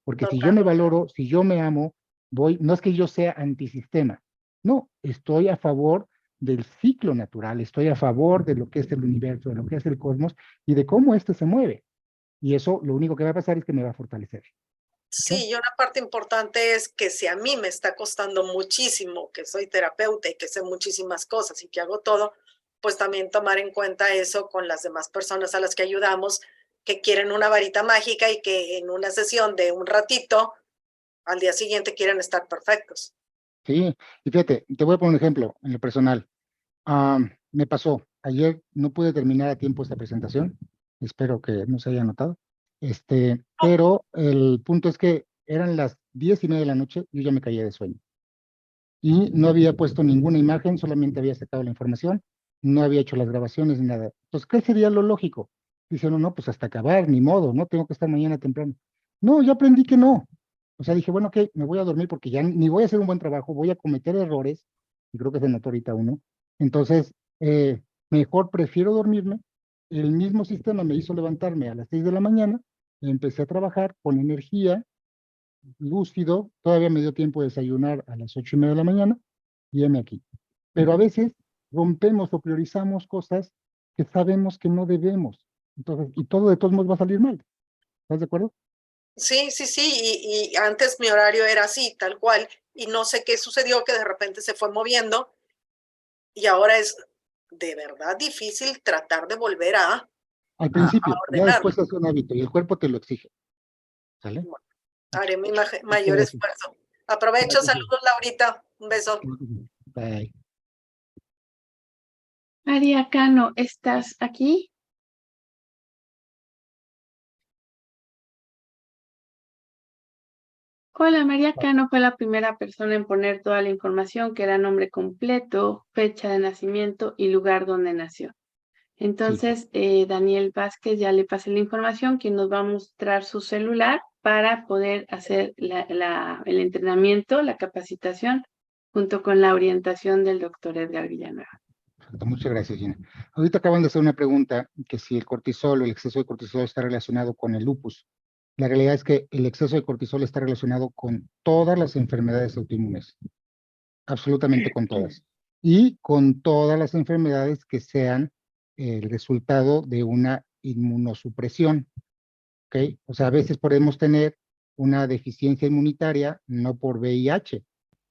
Porque si yo total. me valoro, si yo me amo, no es que yo sea antisistema, no, estoy a favor del ciclo natural, estoy a favor de lo que es el universo, de lo que es el cosmos y de cómo este se mueve. Y eso lo único que va a pasar es que me va a fortalecer. Sí, y una parte importante es que si a mí me está costando muchísimo, que soy terapeuta y que sé muchísimas cosas y que hago todo, pues también tomar en cuenta eso con las demás personas a las que ayudamos, que quieren una varita mágica y que en una sesión de un ratito, al día siguiente quieren estar perfectos. Sí, y fíjate, te voy a poner un ejemplo en lo personal. Me pasó, ayer no pude terminar a tiempo esta presentación, espero que no se haya notado, pero el punto es que eran las 10:30 de la noche, yo ya me caía de sueño y no había puesto ninguna imagen, solamente había sacado la información, no había hecho las grabaciones ni nada. Entonces, ¿qué sería lo lógico? Dice, no, pues hasta acabar, ni modo, no tengo que estar mañana temprano. No, ya aprendí que no. O sea, dije, bueno, ok, me voy a dormir porque ya ni voy a hacer un buen trabajo, voy a cometer errores, y creo que se notó ahorita uno. Entonces, mejor prefiero dormirme. El mismo sistema me hizo levantarme a las 6 de la mañana, empecé a trabajar con energía, lúcido, todavía me dio tiempo de desayunar a las 8:30 de la mañana, y heme aquí. Pero a veces rompemos o priorizamos cosas que sabemos que no debemos. Entonces, y todo de todos modos va a salir mal. ¿Estás de acuerdo? Sí, sí, sí, y antes mi horario era así, tal cual, y no sé qué sucedió, que de repente se fue moviendo, y ahora es de verdad difícil tratar de volver Al a principio, ya ordenarlo. después es un hábito y el cuerpo te lo exige. ¿Sale? Bueno, haré mi Muchas mayor gracias. esfuerzo. Aprovecho, Gracias. saludos, Laurita, un beso. Bye. María Cano, ¿estás aquí? Hola, María Cano fue la primera persona en poner toda la información, que era nombre completo, fecha de nacimiento y lugar donde nació. Sí. Entonces, Daniel Vázquez ya le pasé la información, quien nos va a mostrar su celular para poder hacer el entrenamiento, la capacitación, junto con la orientación del doctor Edgar Villanueva. Perfecto. Muchas gracias, Gina. Ahorita acaban de hacer una pregunta que si el cortisol o el exceso de cortisol está relacionado con el lupus. La realidad es que el exceso de cortisol está relacionado con todas las enfermedades autoinmunes, absolutamente con todas. Y con todas las enfermedades que sean el resultado de una inmunosupresión. ¿Ok? O sea, a veces podemos tener una deficiencia inmunitaria no por VIH,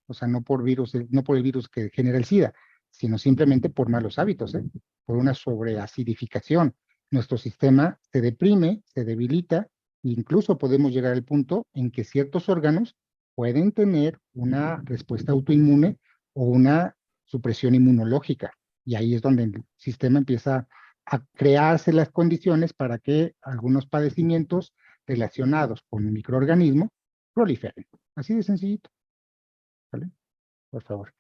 o sea, no por virus, no por el virus que genera el SIDA, sino simplemente por malos hábitos, ¿eh? Por una sobreacidificación. Nuestro sistema se deprime, se debilita, e incluso podemos llegar al punto en que ciertos órganos pueden tener una respuesta autoinmune o una supresión inmunológica. Y ahí es donde el sistema empieza a crearse las condiciones para que algunos padecimientos relacionados con el microorganismo proliferen. Así de sencillito. ¿Vale? Por favor.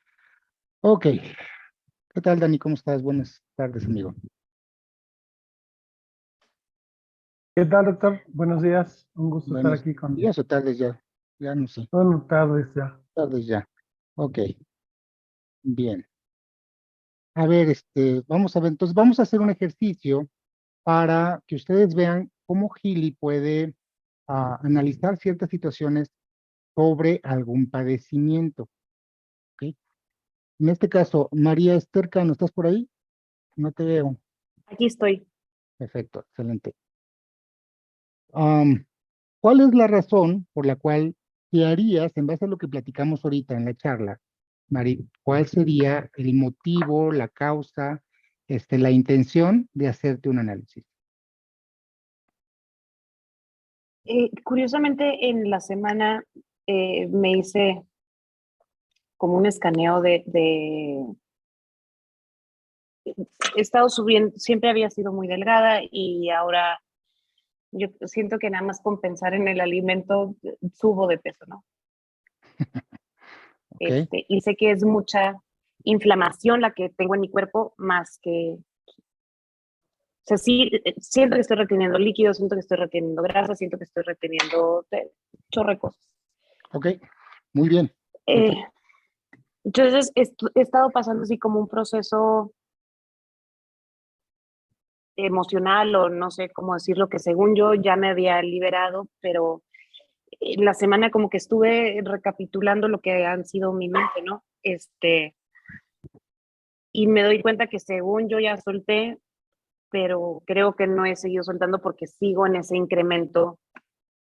Ok. ¿Qué tal, Dani? ¿Cómo estás? Buenas tardes, amigo. ¿Qué tal, doctor? Buenos días. Un gusto estar Buenos aquí con... días o tardes ya. Ya no sé. Buenas tardes ya. Tardes ya. Ok. Bien. A ver, vamos a ver. Entonces, vamos a hacer un ejercicio para que ustedes vean cómo Gili puede analizar ciertas situaciones sobre algún padecimiento. ¿Ok? En este caso, María Esther Cano, ¿estás por ahí? No te veo. Aquí estoy. Perfecto, excelente. ¿Cuál es la razón por la cual te harías, en base a lo que platicamos ahorita en la charla, Mari, cuál sería el motivo, la causa, la intención de hacerte un análisis? Curiosamente, en la semana me hice como un escaneo he estado subiendo, siempre había sido muy delgada y ahora yo siento que nada más con pensar en el alimento subo de peso, ¿no? ¿Ok? Y sé que es mucha inflamación la que tengo en mi cuerpo más que... O sea, sí, siento que estoy reteniendo líquidos, siento que estoy reteniendo grasa, siento que estoy reteniendo chorro de cosas. Ok, muy bien. Eh, Perfecto. entonces, he estado pasando así como un proceso emocional o no sé cómo decirlo, que según yo ya me había liberado, pero en la semana como que estuve recapitulando lo que han sido mi mente, ¿no? y me doy cuenta que según yo ya solté, pero creo que no he seguido soltando porque sigo en ese incremento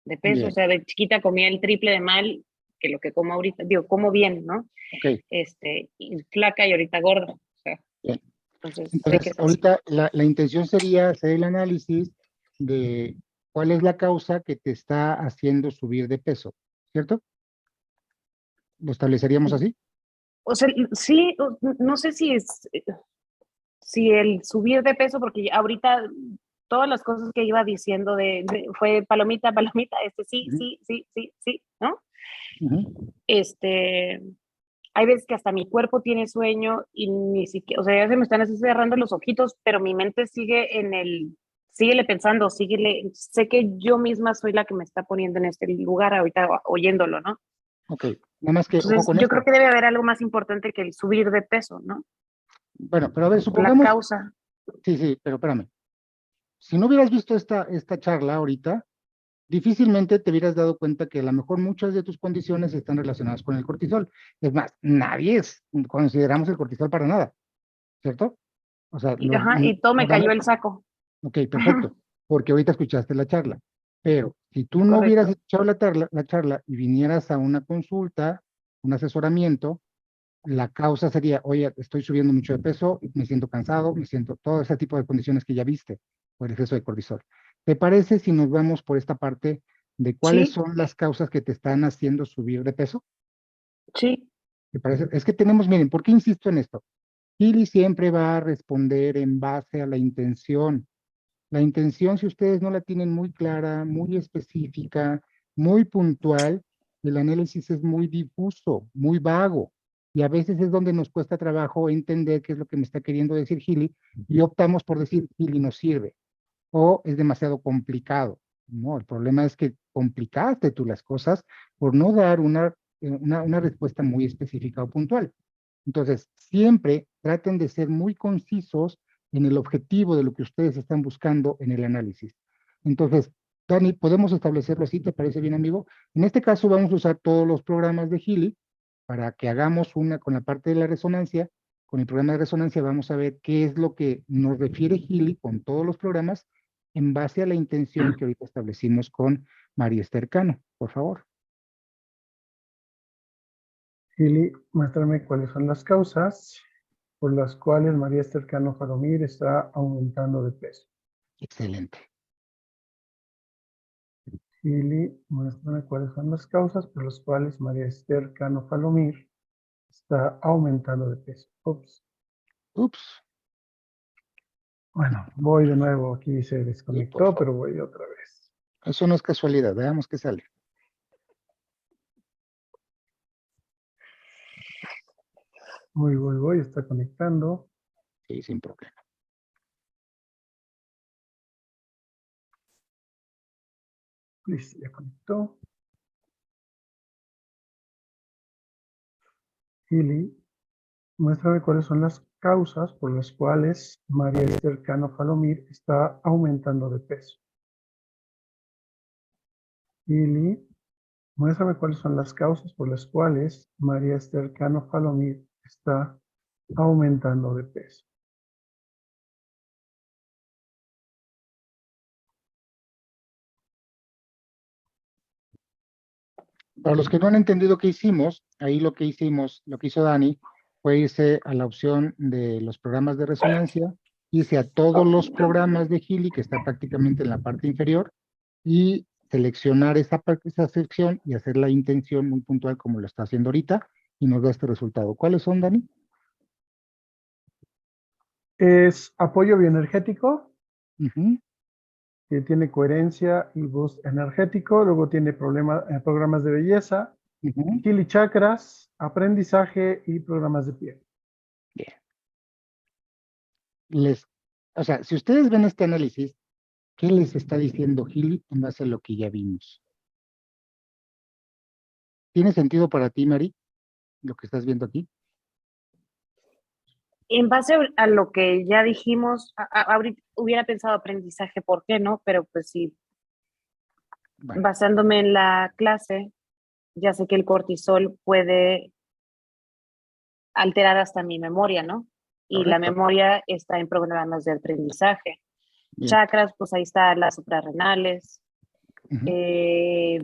de peso. Bien. O sea, de chiquita comía el triple de mal que lo que como ahorita. Digo, como bien, ¿no? Ok, Y flaca y ahorita gorda. O sea, bien. entonces sé que Entonces, es así. ahorita la intención sería hacer el análisis de cuál es la causa que te está haciendo subir de peso, ¿cierto? ¿Lo estableceríamos así? O sea, sí, no sé si el subir de peso, porque ahorita todas las cosas que iba diciendo fue palomita, palomita, sí, Ujú, sí, sí, sí, sí, ¿no? ujú. Hay veces que hasta mi cuerpo tiene sueño y ni siquiera, o sea, ya se me están así cerrando los ojitos, pero mi mente sigue síguele pensando, sé que yo misma soy la que me está poniendo en este lugar ahorita oyéndolo, ¿no? Ok, nada más que ojo Entonces, con yo creo esto. que debe haber algo más importante que el subir de peso, ¿no? Bueno, pero a ver, La supongamos, causa. sí, pero espérame. Si no hubieras visto esta charla ahorita, difícilmente te hubieras dado cuenta que a lo mejor muchas de tus condiciones están relacionadas con el cortisol. Es más, consideramos el cortisol para nada, ¿cierto? O sea, Ajá, y todo me cayó normalmente, el saco. ok, perfecto, porque ahorita escuchaste la charla. Pero si tú no hubieras Correcto. escuchado la charla y vinieras a una consulta, un asesoramiento, la causa sería, oye, estoy subiendo mucho de peso, me siento cansado, me siento todo ese tipo de condiciones que ya viste por el exceso de cortisol. ¿Te parece si nos vamos por esta parte de cuáles Sí, son las causas que te están haciendo subir de peso? sí, ¿Te parece? Es que tenemos, miren, ¿por qué insisto en esto? Gili siempre va a responder en base a la intención. La intención, si ustedes no la tienen muy clara, muy específica, muy puntual, el análisis es muy difuso, muy vago. Y a veces es donde nos cuesta trabajo entender qué es lo que me está queriendo decir Gili y optamos por decir Gili no sirve o es demasiado complicado. No, el problema es que complicaste tú las cosas por no dar una respuesta muy específica o puntual. Entonces, siempre traten de ser muy concisos en el objetivo de lo que ustedes están buscando en el análisis. Entonces, Dani, podemos establecerlo así, ¿te parece bien, amigo? En este caso vamos a usar todos los programas de Healy para que hagamos una con la parte de la resonancia. Con el programa de resonancia vamos a ver qué es lo que nos refiere Healy con todos los programas en base a la intención que ahorita establecimos con María Esther Cano, por favor. Gili, muéstrame cuáles son las causas por las cuales María Esther Cano Faromir está aumentando de peso. Excelente. Gili, muéstrame cuáles son las causas por las cuales María Esther Cano Falomir está aumentando de peso. Ups. Ups. Bueno, voy de nuevo. Aquí se Sí, por desconectó, favor. pero voy otra vez. Eso no es casualidad, veamos qué sale. Voy, está conectando. Sí, sin problema. Listo, ya conectó. Gili, muéstrame cuáles son las causas por las cuales María Esther Cano Falomir está aumentando de peso. Gili, muéstrame cuáles son las causas por las cuales María Esther Cano Falomir está aumentando de peso. Para los que no han entendido qué hicimos, ahí lo que hizo Dani, fue irse a la opción de los programas de resonancia, irse a todos los programas de Healy, que está prácticamente en la parte inferior, y seleccionar esa sección y hacer la intención muy puntual como lo está haciendo ahorita, y nos da este resultado. ¿Cuáles son, Dani? Es apoyo bioenergético, Ujú, que tiene coherencia y boost energético. Luego tiene programas de belleza, ujú. Gili Chakras, aprendizaje y programas de piel. Bien. O sea, si ustedes ven este análisis, ¿qué les está diciendo Healy en base a lo que ya vimos? ¿Tiene sentido para ti, Mari, lo que estás viendo aquí? En base a lo que ya dijimos, ahorita hubiera pensado aprendizaje, ¿por qué no? Pero pues sí, Bueno, basándome en la clase, ya sé que el cortisol puede alterar hasta mi memoria, ¿no? y la Correcto. memoria está en programas de aprendizaje. Bien. Chakras, pues ahí están las suprarrenales. Ujú.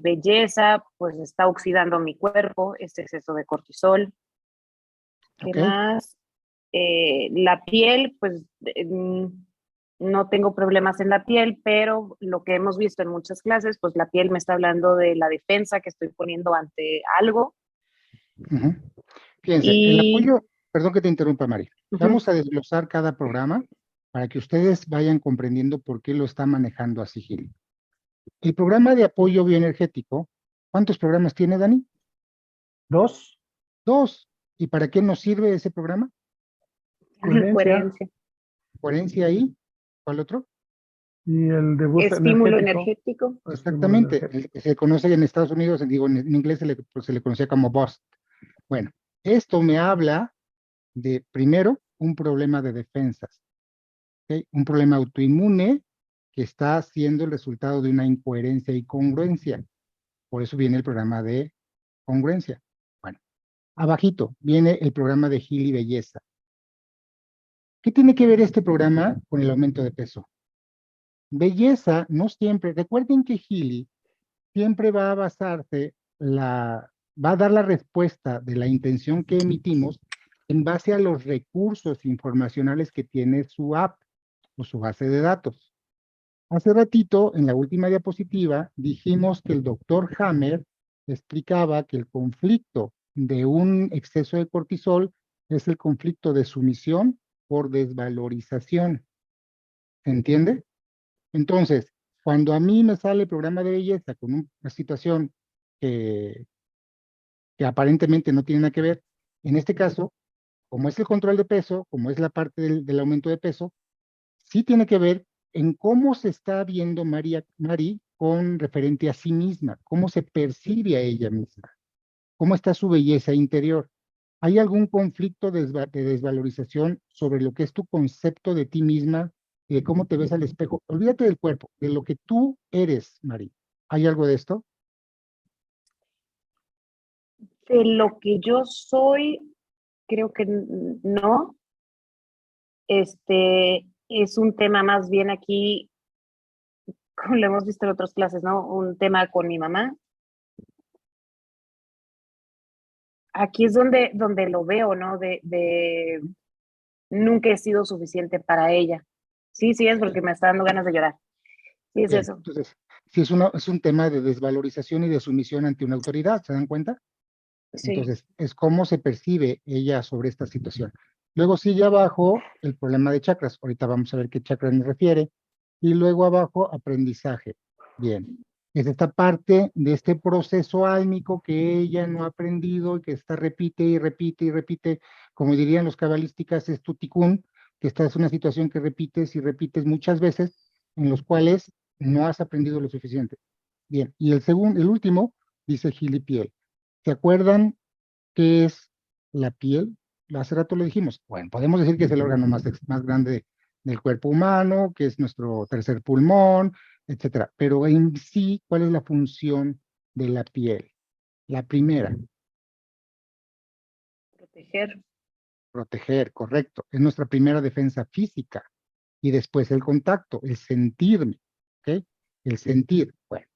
Belleza, pues está oxidando mi cuerpo, este exceso de cortisol. ¿Qué Ok. más? La piel, pues no tengo problemas en la piel, pero lo que hemos visto en muchas clases, pues la piel me está hablando de la defensa que estoy poniendo ante algo. Ujú. Fíjense, el Y apoyo, perdón que te interrumpa, Mari. ujú, Vamos a desglosar cada programa para que ustedes vayan comprendiendo por qué lo está manejando así Gil. El programa de apoyo bioenergético, ¿cuántos programas tiene, Dani? 2, 2. ¿Y para qué nos sirve ese programa? coherencia coherencia. Coherencia ahí. ¿Cuál otro? y el de boost Estímulo energético. energético. Estímulo Exactamente. energético. Se conoce en Estados Unidos, digo, en inglés pues, se le conocía como BOST. Bueno, esto me habla de, primero, un problema de defensas, ¿ok? Un problema autoinmune que está siendo el resultado de una incoherencia y congruencia. Por eso viene el programa de congruencia. Bueno, abajito viene el programa de Gil y Belleza. ¿Qué tiene que ver este programa con el aumento de peso? Belleza no siempre, recuerden que Healy siempre va a basarse, va a dar la respuesta de la intención que emitimos en base a los recursos informacionales que tiene su app o su base de datos. Hace ratito, en la última diapositiva, dijimos que el doctor Hammer explicaba que el conflicto de un exceso de cortisol es el conflicto de sumisión por desvalorización. ¿Se entiende? Entonces, cuando a mí me sale el programa de belleza con una situación que, que aparentemente no tiene nada que ver, en este caso, como es el control de peso, como es la parte del aumento de peso, sí tiene que ver en cómo se está viendo Mari con referente a sí misma, cómo se percibe a ella misma, cómo está su belleza interior. ¿Hay algún conflicto de desvalorización sobre lo que es tu concepto de ti misma y de cómo te ves al espejo? Olvídate del cuerpo, de lo que tú eres, Mari. ¿Hay algo de esto? De lo que yo soy, creo que no. Es un tema más bien aquí, como lo hemos visto en otras clases, ¿no? Un tema con mi mamá. Aquí es donde lo veo, ¿no? Nunca he sido suficiente para ella. Sí, sí, es porque me está dando ganas de llorar. Sí, es Bien, eso. entonces, si es un tema de desvalorización y de sumisión ante una autoridad, ¿se dan cuenta? Sí. Entonces, es cómo se percibe ella sobre esta situación. Luego sigue abajo el problema de chakras. Ahorita vamos a ver qué chakra nos refiere. Y luego abajo, aprendizaje. Bien. Es esta parte de este proceso álmico que ella no ha aprendido y que está repite y repite y repite. Como dirían los cabalísticas, es tu ticún, que esta es una situación que repites y repites muchas veces, en los cuales no has aprendido lo suficiente. Bien. Y el último, dice Gili Piel. ¿Se acuerdan qué es la piel? Hace rato lo dijimos. Bueno, podemos decir que es el órgano más grande del cuerpo humano, que es nuestro tercer pulmón, etcétera. Pero en sí, ¿cuál es la función de la piel? La primera, Proteger. proteger, correcto. Es nuestra primera defensa física. Y después el contacto, el sentirme, ¿ok? El sentir. Bueno,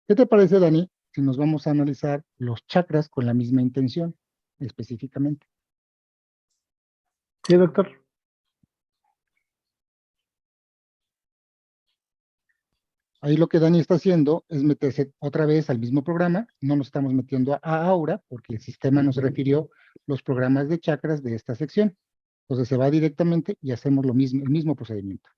¿qué te parece, Dani, si nos vamos a analizar los chakras con la misma intención, específicamente? Sí, doctor. Ahí lo que Dani está haciendo es meterse otra vez al mismo programa, no nos estamos metiendo a Aura, porque el sistema nos refirió los programas de chakras de esta sección. Entonces se va directamente y hacemos lo mismo, el mismo procedimiento.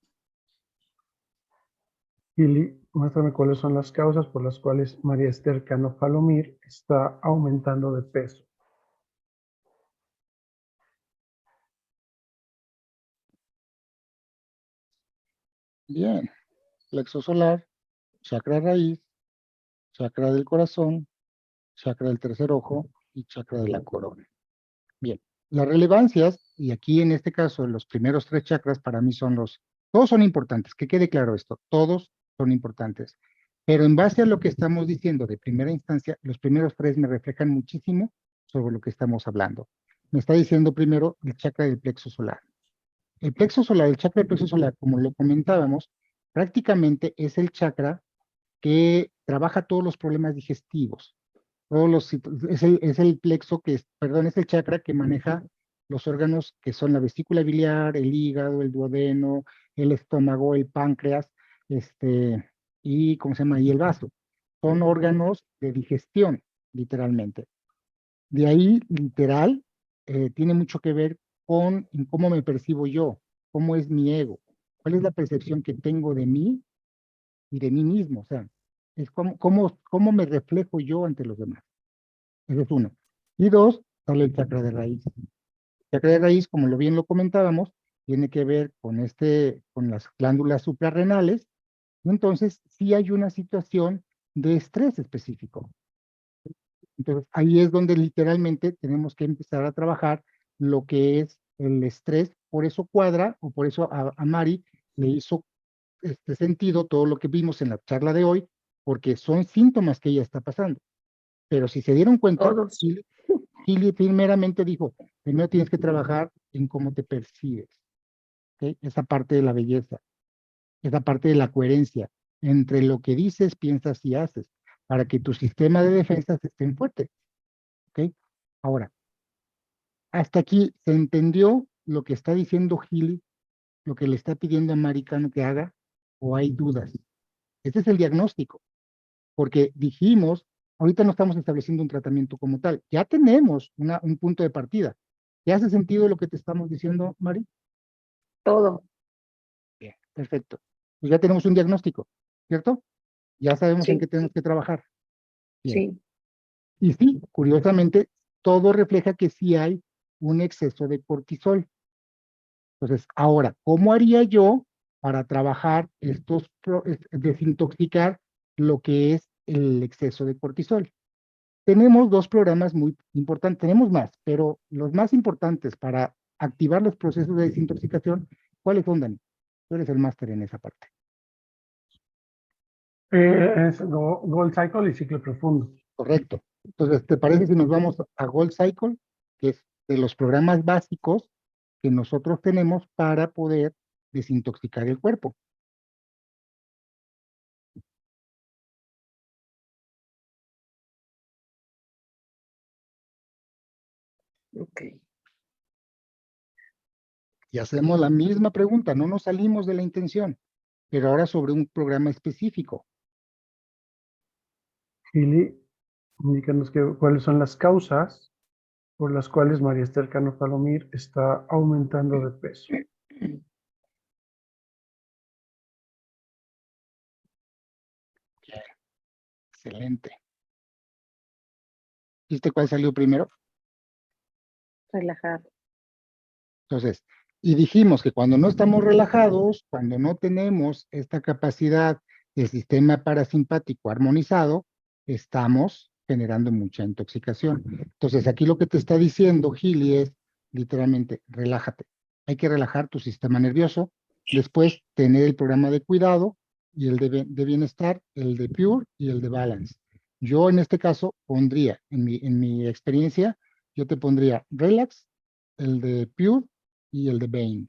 Gili, muéstrame cuáles son las causas por las cuales María Esther Cano Falomir está aumentando de peso. Bien, plexo solar, chakra raíz, chakra del corazón, chakra del tercer ojo y chakra de la corona. Bien, las relevancias, y aquí en este caso los primeros 3 chakras para mí todos son importantes, que quede claro esto, todos son importantes. Pero en base a lo que estamos diciendo de primera instancia, los primeros 3 me reflejan muchísimo sobre lo que estamos hablando. Me está diciendo primero el chakra del plexo solar. El plexo solar, el chakra del plexo solar, como lo comentábamos, prácticamente es el chakra que trabaja todos los problemas digestivos. Es el plexo perdón, es el chakra que maneja los órganos que son la vesícula biliar, el hígado, el duodeno, el estómago, el páncreas, y ¿cómo se llama? Y el vaso. Son órganos de digestión, literalmente. De ahí, literal, tiene mucho que ver con cómo me percibo yo, cómo es mi ego, cuál es la percepción que tengo de mí y de mí mismo. O sea, es cómo me reflejo yo ante los demás. Eso es uno. Y dos, sale el chakra de raíz. El chakra de raíz, como bien lo comentábamos, tiene que ver con las glándulas suprarrenales. Y entonces, sí hay una situación de estrés específico. Entonces, ahí es donde literalmente tenemos que empezar a trabajar lo que es el estrés. Por eso cuadra, o por eso a Mari le hizo este sentido todo lo que vimos en la charla de hoy, porque son síntomas que ella está pasando. Pero si se dieron cuenta, Todos. Gili primeramente dijo, primero tienes que trabajar en cómo te percibes, ¿ok? Esa parte de la belleza, esa parte de la coherencia entre lo que dices, piensas y haces, para que tu sistema de defensas esté fuerte, ¿ok? Ahora, hasta aquí se entendió lo que está diciendo Gili, lo que le está pidiendo a Maricano que haga, o hay dudas. Ese es el diagnóstico, porque dijimos, ahorita no estamos estableciendo un tratamiento como tal, ya tenemos un punto de partida. ¿Te hace sentido lo que te estamos diciendo, Mari? Todo. Bien, perfecto. Pues ya tenemos un diagnóstico, ¿cierto? Ya sabemos en Sí, qué tenemos que trabajar. Bien. sí. Y sí, curiosamente, todo refleja que sí hay un exceso de cortisol. Entonces, ahora, ¿cómo haría yo para trabajar desintoxicar lo que es el exceso de cortisol? Tenemos dos programas muy importantes, tenemos más, pero los más importantes para activar los procesos de desintoxicación, ¿cuáles son, Dani? Tú eres el máster en esa parte. Es Gold Cycle y ciclo profundo. Correcto. Entonces, ¿te parece si nos vamos a Gold Cycle, que es de los programas básicos que nosotros tenemos para poder desintoxicar el cuerpo? Ok. Y hacemos la misma pregunta, no nos salimos de la intención, pero ahora sobre un programa específico. Gili, indícanos cuáles son las causas por las cuales María Esther Cano Palomir está aumentando de peso. Excelente. ¿Viste cuál salió primero? Relajar. Entonces, y dijimos que cuando no estamos relajados, cuando no tenemos esta capacidad del sistema parasimpático armonizado, estamos generando mucha intoxicación. Entonces, aquí lo que te está diciendo Gili es literalmente, relájate. Hay que relajar tu sistema nervioso, después tener el programa de cuidado y el de bienestar, el de Pure y el de Balance. Yo en este caso pondría, en mi experiencia, yo te pondría Relax, el de Pure y el de Bang,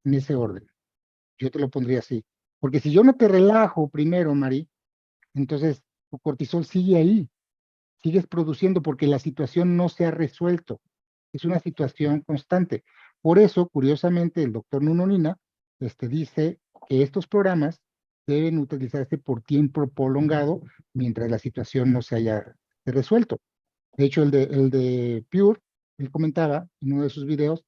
en ese orden. Yo te lo pondría así. Porque si yo no te relajo primero, Mari, entonces tu cortisol sigue ahí, sigues produciendo porque la situación no se ha resuelto. Es una situación constante. Por eso, curiosamente, el doctor Nunonina dice que estos programas deben utilizarse por tiempo prolongado mientras la situación no se haya resuelto. De hecho, el de Pure, él comentaba en uno de sus videos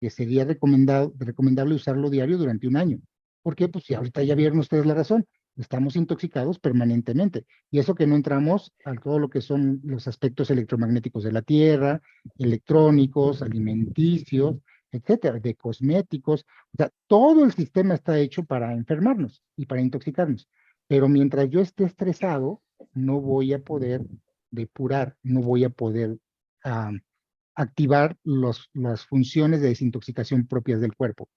que sería recomendable usarlo diario durante un año. ¿Por qué? Pues si ahorita ya vieron ustedes la razón, estamos intoxicados permanentemente. Y eso que no entramos a todo lo que son los aspectos electromagnéticos de la Tierra, electrónicos, alimenticios, etcétera, de cosméticos. O sea, todo el sistema está hecho para enfermarnos y para intoxicarnos. Pero mientras yo esté estresado, no voy a poder depurar, no voy a poder activar las funciones de desintoxicación propias del cuerpo.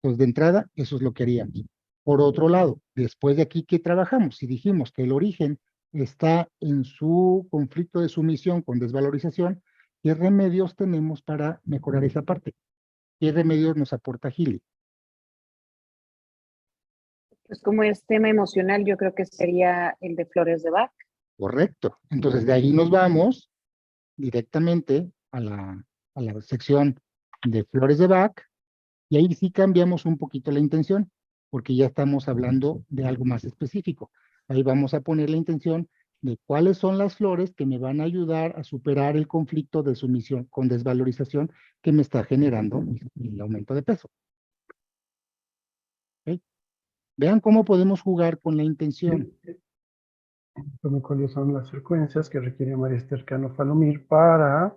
Entonces, de entrada, eso es lo que haríamos. Por otro lado, después de aquí, ¿qué trabajamos? Si dijimos que el origen está en su conflicto de sumisión con desvalorización, ¿qué remedios tenemos para mejorar esa parte? ¿qué remedios nos aporta Healy? Pues como es tema emocional, yo creo que sería el de flores de Bach. Correcto. Entonces, de ahí nos vamos directamente a la sección de flores de Bach, y ahí sí cambiamos un poquito la intención, porque ya estamos hablando de algo más específico. Ahí vamos a poner la intención de cuáles son las flores que me van a ayudar a superar el conflicto de sumisión con desvalorización que me está generando el aumento de peso. ¿Ok? Vean cómo podemos jugar con la intención. ¿Cuáles son las secuencias que requiere María Esther Cano Falomir para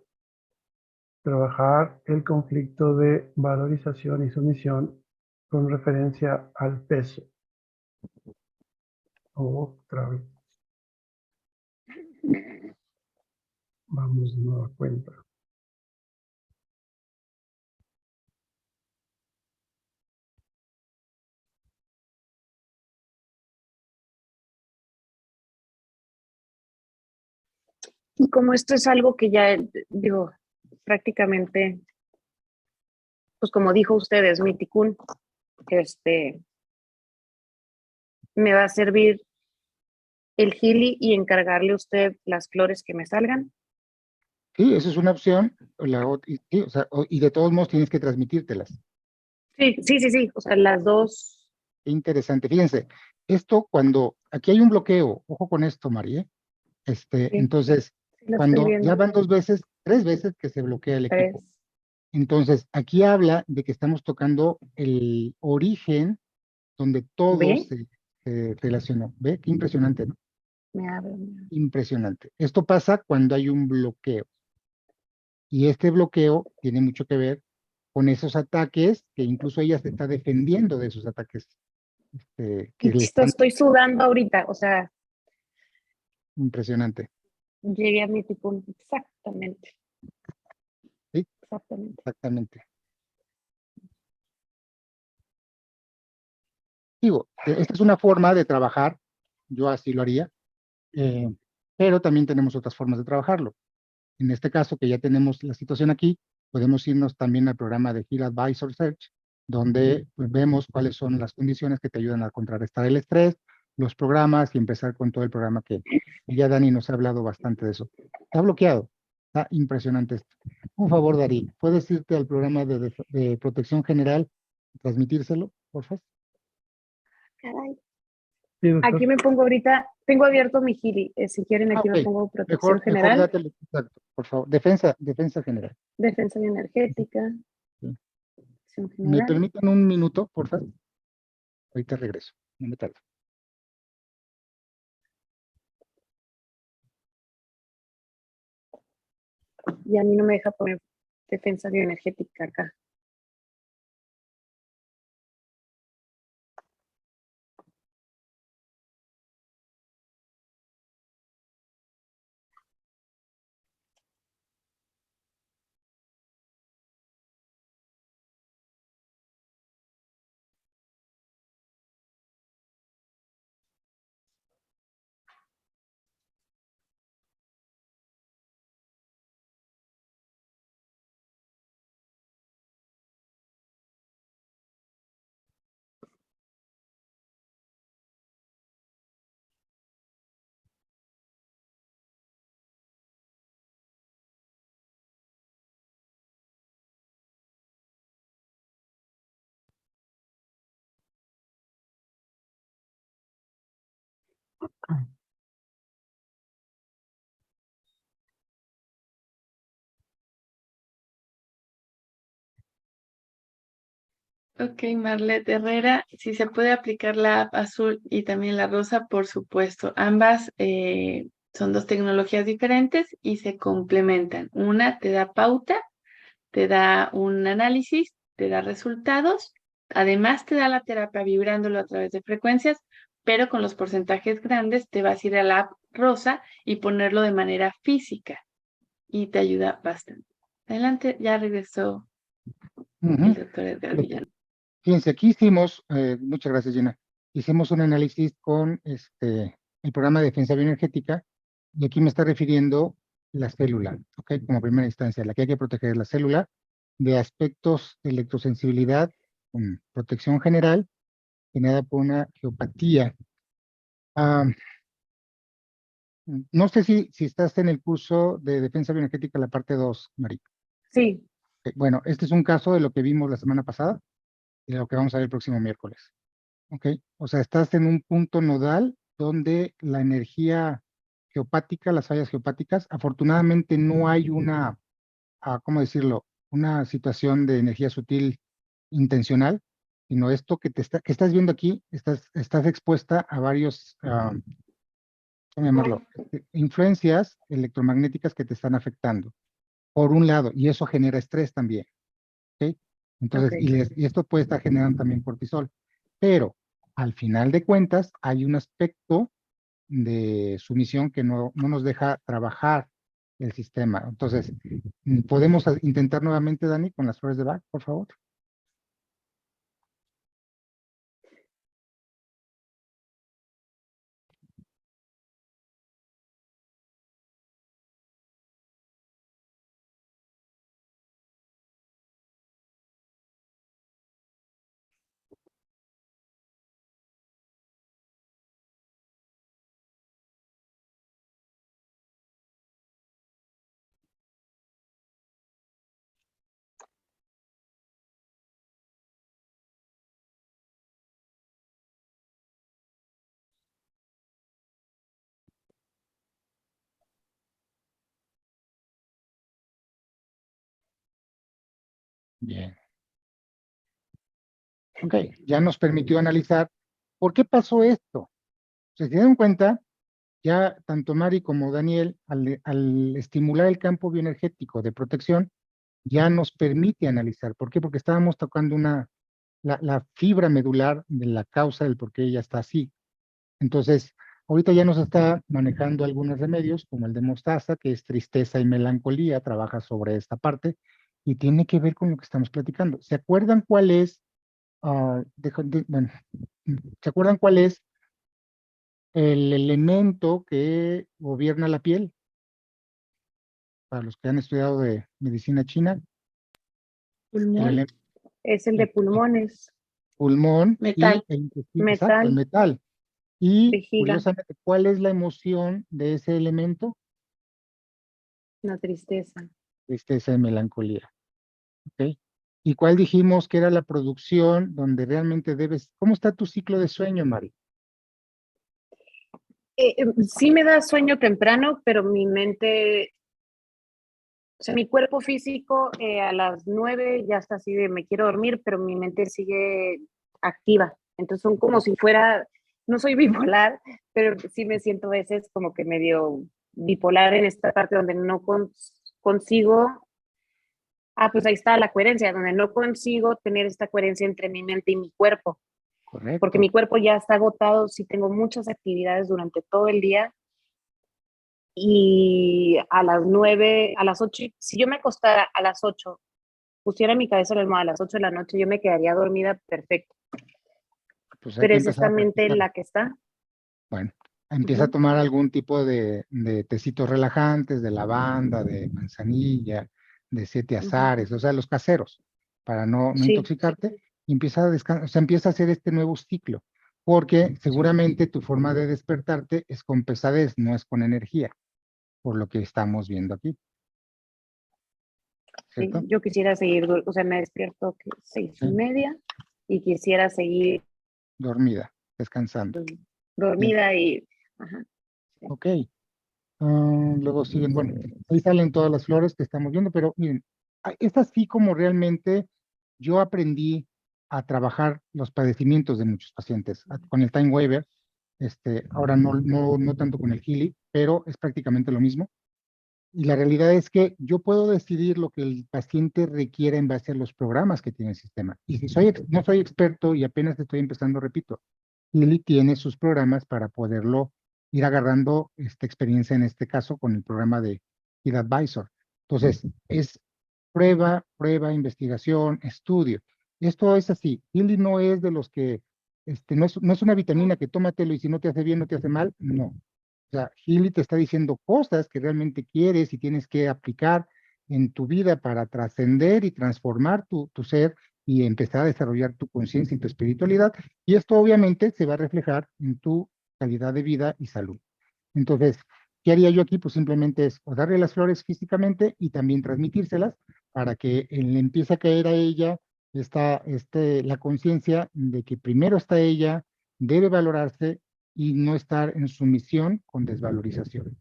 trabajar el conflicto de valorización y sumisión con referencia al peso? Otra vez. Vamos de nueva cuenta. Y como esto es algo que ya, digo, prácticamente, pues como dijo usted, es mi ticún, me va a servir el Healy y encargarle a usted las flores que me salgan. Sí, esa es una opción. Sí, o sea, y de todos modos tienes que transmitírtelas. Sí, sí, sí, sí, o sea, las dos. Qué interesante. Fíjense, esto cuando, aquí hay un bloqueo, ojo con esto, María. Sí, Entonces, sí lo estoy cuando viendo. ya van 2 veces, 3 veces que se bloquea el equipo. 3. Entonces, aquí habla de que estamos tocando el origen donde todo ¿Ve? se relacionó. ¿Ve? Qué impresionante, ¿no? Me abre. Impresionante. Esto pasa cuando hay un bloqueo. Y este bloqueo tiene mucho que ver con esos ataques, que incluso ella se está defendiendo de esos ataques. Que Qué le chistoso, están estoy sudando ahorita, o sea, impresionante. llegué a mi ticún, exactamente, Sí, exactamente. exactamente. Digo, esta es una forma de trabajar, yo así lo haría, pero también tenemos otras formas de trabajarlo. En este caso, que ya tenemos la situación aquí, podemos irnos también al programa de Heal Advisor Search, donde pues, vemos cuáles son las condiciones que te ayudan a contrarrestar el estrés, los programas y empezar con todo el programa que ya Dani nos ha hablado bastante de eso. Está bloqueado, está impresionante esto. Un favor, Dari, ¿puedes irte al programa de protección general y transmitírselo, por favor? Caray. Sí, doctor. Aquí me pongo ahorita, tengo abierto mi Healy, si quieren aquí me Ok. pongo protección Mejor general, dátelo, exacto, por favor. Defensa general. defensa energética, Sí. protección ¿Me general. permiten un minuto, por favor? Ahorita regreso, no me tardo. Y a mí no me deja poner defensa bioenergética acá. Ok, Marlet Herrera, si se puede aplicar la app azul y también la rosa, por supuesto. Ambas son dos tecnologías diferentes y se complementan. Una te da pauta, te da un análisis, te da resultados, además te da la terapia vibrándolo a través de frecuencias, pero con los porcentajes grandes te vas a ir a la app rosa y ponerlo de manera física y te ayuda bastante. Adelante, ya regresó el doctor Edgar Villano. Fíjense, aquí hicimos, muchas gracias, Gina. Hicimos un análisis con el programa de defensa bioenergética, y aquí me está refiriendo la célula, ¿ok? Como primera instancia, la que hay que proteger es la célula. de aspectos de electrosensibilidad con protección general, generada por una geopatía. Ah, no sé si estás en el curso de defensa bioenergética, la parte 2, María. Sí, Bueno, este es un caso de lo que vimos la semana pasada y de lo que vamos a ver el próximo miércoles. ¿Ok? O sea, estás en un punto nodal donde la energía geopática, las fallas geopáticas, afortunadamente no hay una, ¿cómo decirlo? Una situación de energía sutil intencional, sino esto que estás viendo aquí, estás expuesta a varios, ¿cómo llamarlo? Influencias electromagnéticas que te están afectando, por un lado, y eso genera estrés también. ¿Ok? Entonces, ok. y esto puede estar generando también cortisol. Pero al final de cuentas, hay un aspecto de sumisión que no nos deja trabajar el sistema. Entonces, ¿podemos intentar nuevamente, Dani, con las flores de Bach, por favor? Bien. Ok, ya nos permitió analizar por qué pasó esto. Se dieron cuenta, ya tanto Mari como Daniel, al estimular el campo bioenergético de protección, ya nos permite analizar. ¿Por qué? Porque estábamos tocando la fibra medular de la causa del por qué ella está así. Entonces, ahorita ya nos está manejando algunos remedios, como el de mostaza, que es tristeza y melancolía, trabaja sobre esta parte, y tiene que ver con lo que estamos platicando. ¿Se acuerdan cuál es, bueno, ¿se acuerdan cuál es el elemento que gobierna la piel? Para los que han estudiado de medicina china, el, Pulmón. ele- Es el de el pulmones. pulmón y Metal. el intestino, exacto, el Metal, metal. Y vejiga, curiosamente, ¿cuál es la emoción de ese elemento? la tristeza. Tristeza y melancolía. ¿Ok? ¿Y cuál dijimos que era la producción donde realmente debes? ¿Cómo está tu ciclo de sueño, Mari? Sí me da sueño temprano, pero mi mente, o sea, mi cuerpo físico a las 9 ya está así de me quiero dormir, pero mi mente sigue activa. Entonces son como si fuera, no soy bipolar, pero sí me siento a veces como que medio bipolar en esta parte donde no consigo, pues ahí está la coherencia, donde no consigo tener esta coherencia entre mi mente y mi cuerpo, porque mi Correcto. cuerpo ya está agotado, si tengo muchas actividades durante todo el día y a las 9, a las 8, si yo me acostara a las 8, pusiera mi cabeza en la almohada a las 8 de la noche, yo me quedaría dormida perfecto, Pues hay pero que es empezar esta a mente practicar. la que está. Bueno, empieza a Uh-huh. tomar algún tipo de tecitos relajantes, de lavanda, de manzanilla, de 7 azares, o sea, los caseros, para no Sí, intoxicarte, y empieza a descansar, o sea, empieza a hacer este nuevo ciclo, porque seguramente tu forma de despertarte es con pesadez, no es con energía, por lo que estamos viendo aquí, sí, ¿cierto? yo quisiera seguir, o sea, me despierto que Sí, 6:30 y quisiera seguir dormida, descansando. Bien, dormida y, ajá, ok. Luego siguen, bueno, ahí salen todas las flores que estamos viendo, pero miren, es así como realmente yo aprendí a trabajar los padecimientos de muchos pacientes con el Time Waver. Ahora no tanto con el Healy, pero es prácticamente lo mismo. Y la realidad es que yo puedo decidir lo que el paciente requiera en base a los programas que tiene el sistema. Y si no soy experto y apenas estoy empezando, repito, Lili tiene sus programas para poderlo ir agarrando esta experiencia, en este caso con el programa de Kid Advisor. Entonces, es prueba, investigación, estudio. Esto es así. Lili no es de los que, no es una vitamina que tómatelo y si no te hace bien, no te hace mal. No. O sea, Healy te está diciendo cosas que realmente quieres y tienes que aplicar en tu vida para trascender y transformar tu ser y empezar a desarrollar tu conciencia y tu espiritualidad. Y esto obviamente se va a reflejar en tu calidad de vida y salud. Entonces, ¿qué haría yo aquí? Pues simplemente es o darle las flores físicamente y también transmitírselas para que le empiece a caer a ella la conciencia de que primero está ella, debe valorarse y no estar en sumisión con desvalorización.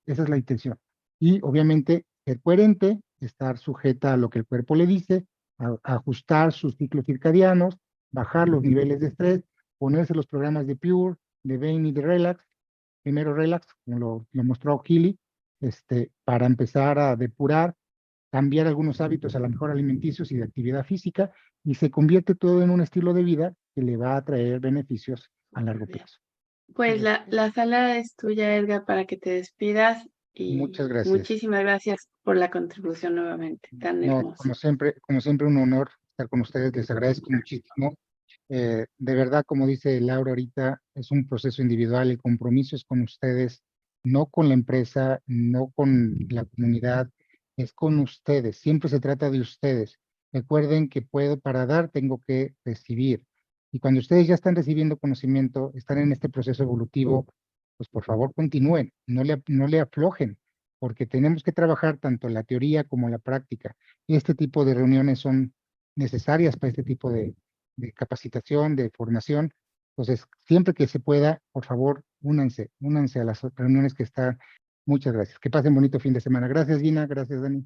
Esa es la intención. Y obviamente ser coherente, estar sujeta a lo que el cuerpo le dice, ajustar sus ciclos circadianos, bajar los niveles de estrés, ponerse los programas de Pure, de Bain y de Relax. Primero Relax, como lo mostró Healy, para empezar a depurar, cambiar algunos hábitos a lo mejor alimenticios y de actividad física, y se convierte todo en un estilo de vida que le va a traer beneficios a largo plazo. Pues la sala es tuya, Edgar, para que te despidas. Y muchas gracias. Muchísimas gracias por la contribución nuevamente, tan No, hermosa. como siempre un honor estar con ustedes, les agradezco muchísimo. De verdad, como dice Laura ahorita, es un proceso individual, el compromiso es con ustedes, no con la empresa, no con la comunidad, es con ustedes, siempre se trata de ustedes. Recuerden que para dar tengo que recibir. Y cuando ustedes ya están recibiendo conocimiento, están en este proceso evolutivo, pues por favor continúen, no le aflojen, porque tenemos que trabajar tanto la teoría como la práctica. Este tipo de reuniones son necesarias para este tipo de capacitación, de formación. Entonces, siempre que se pueda, por favor, únanse a las reuniones que están. Muchas gracias. Que pasen bonito fin de semana. Gracias, Gina. Gracias, Dani.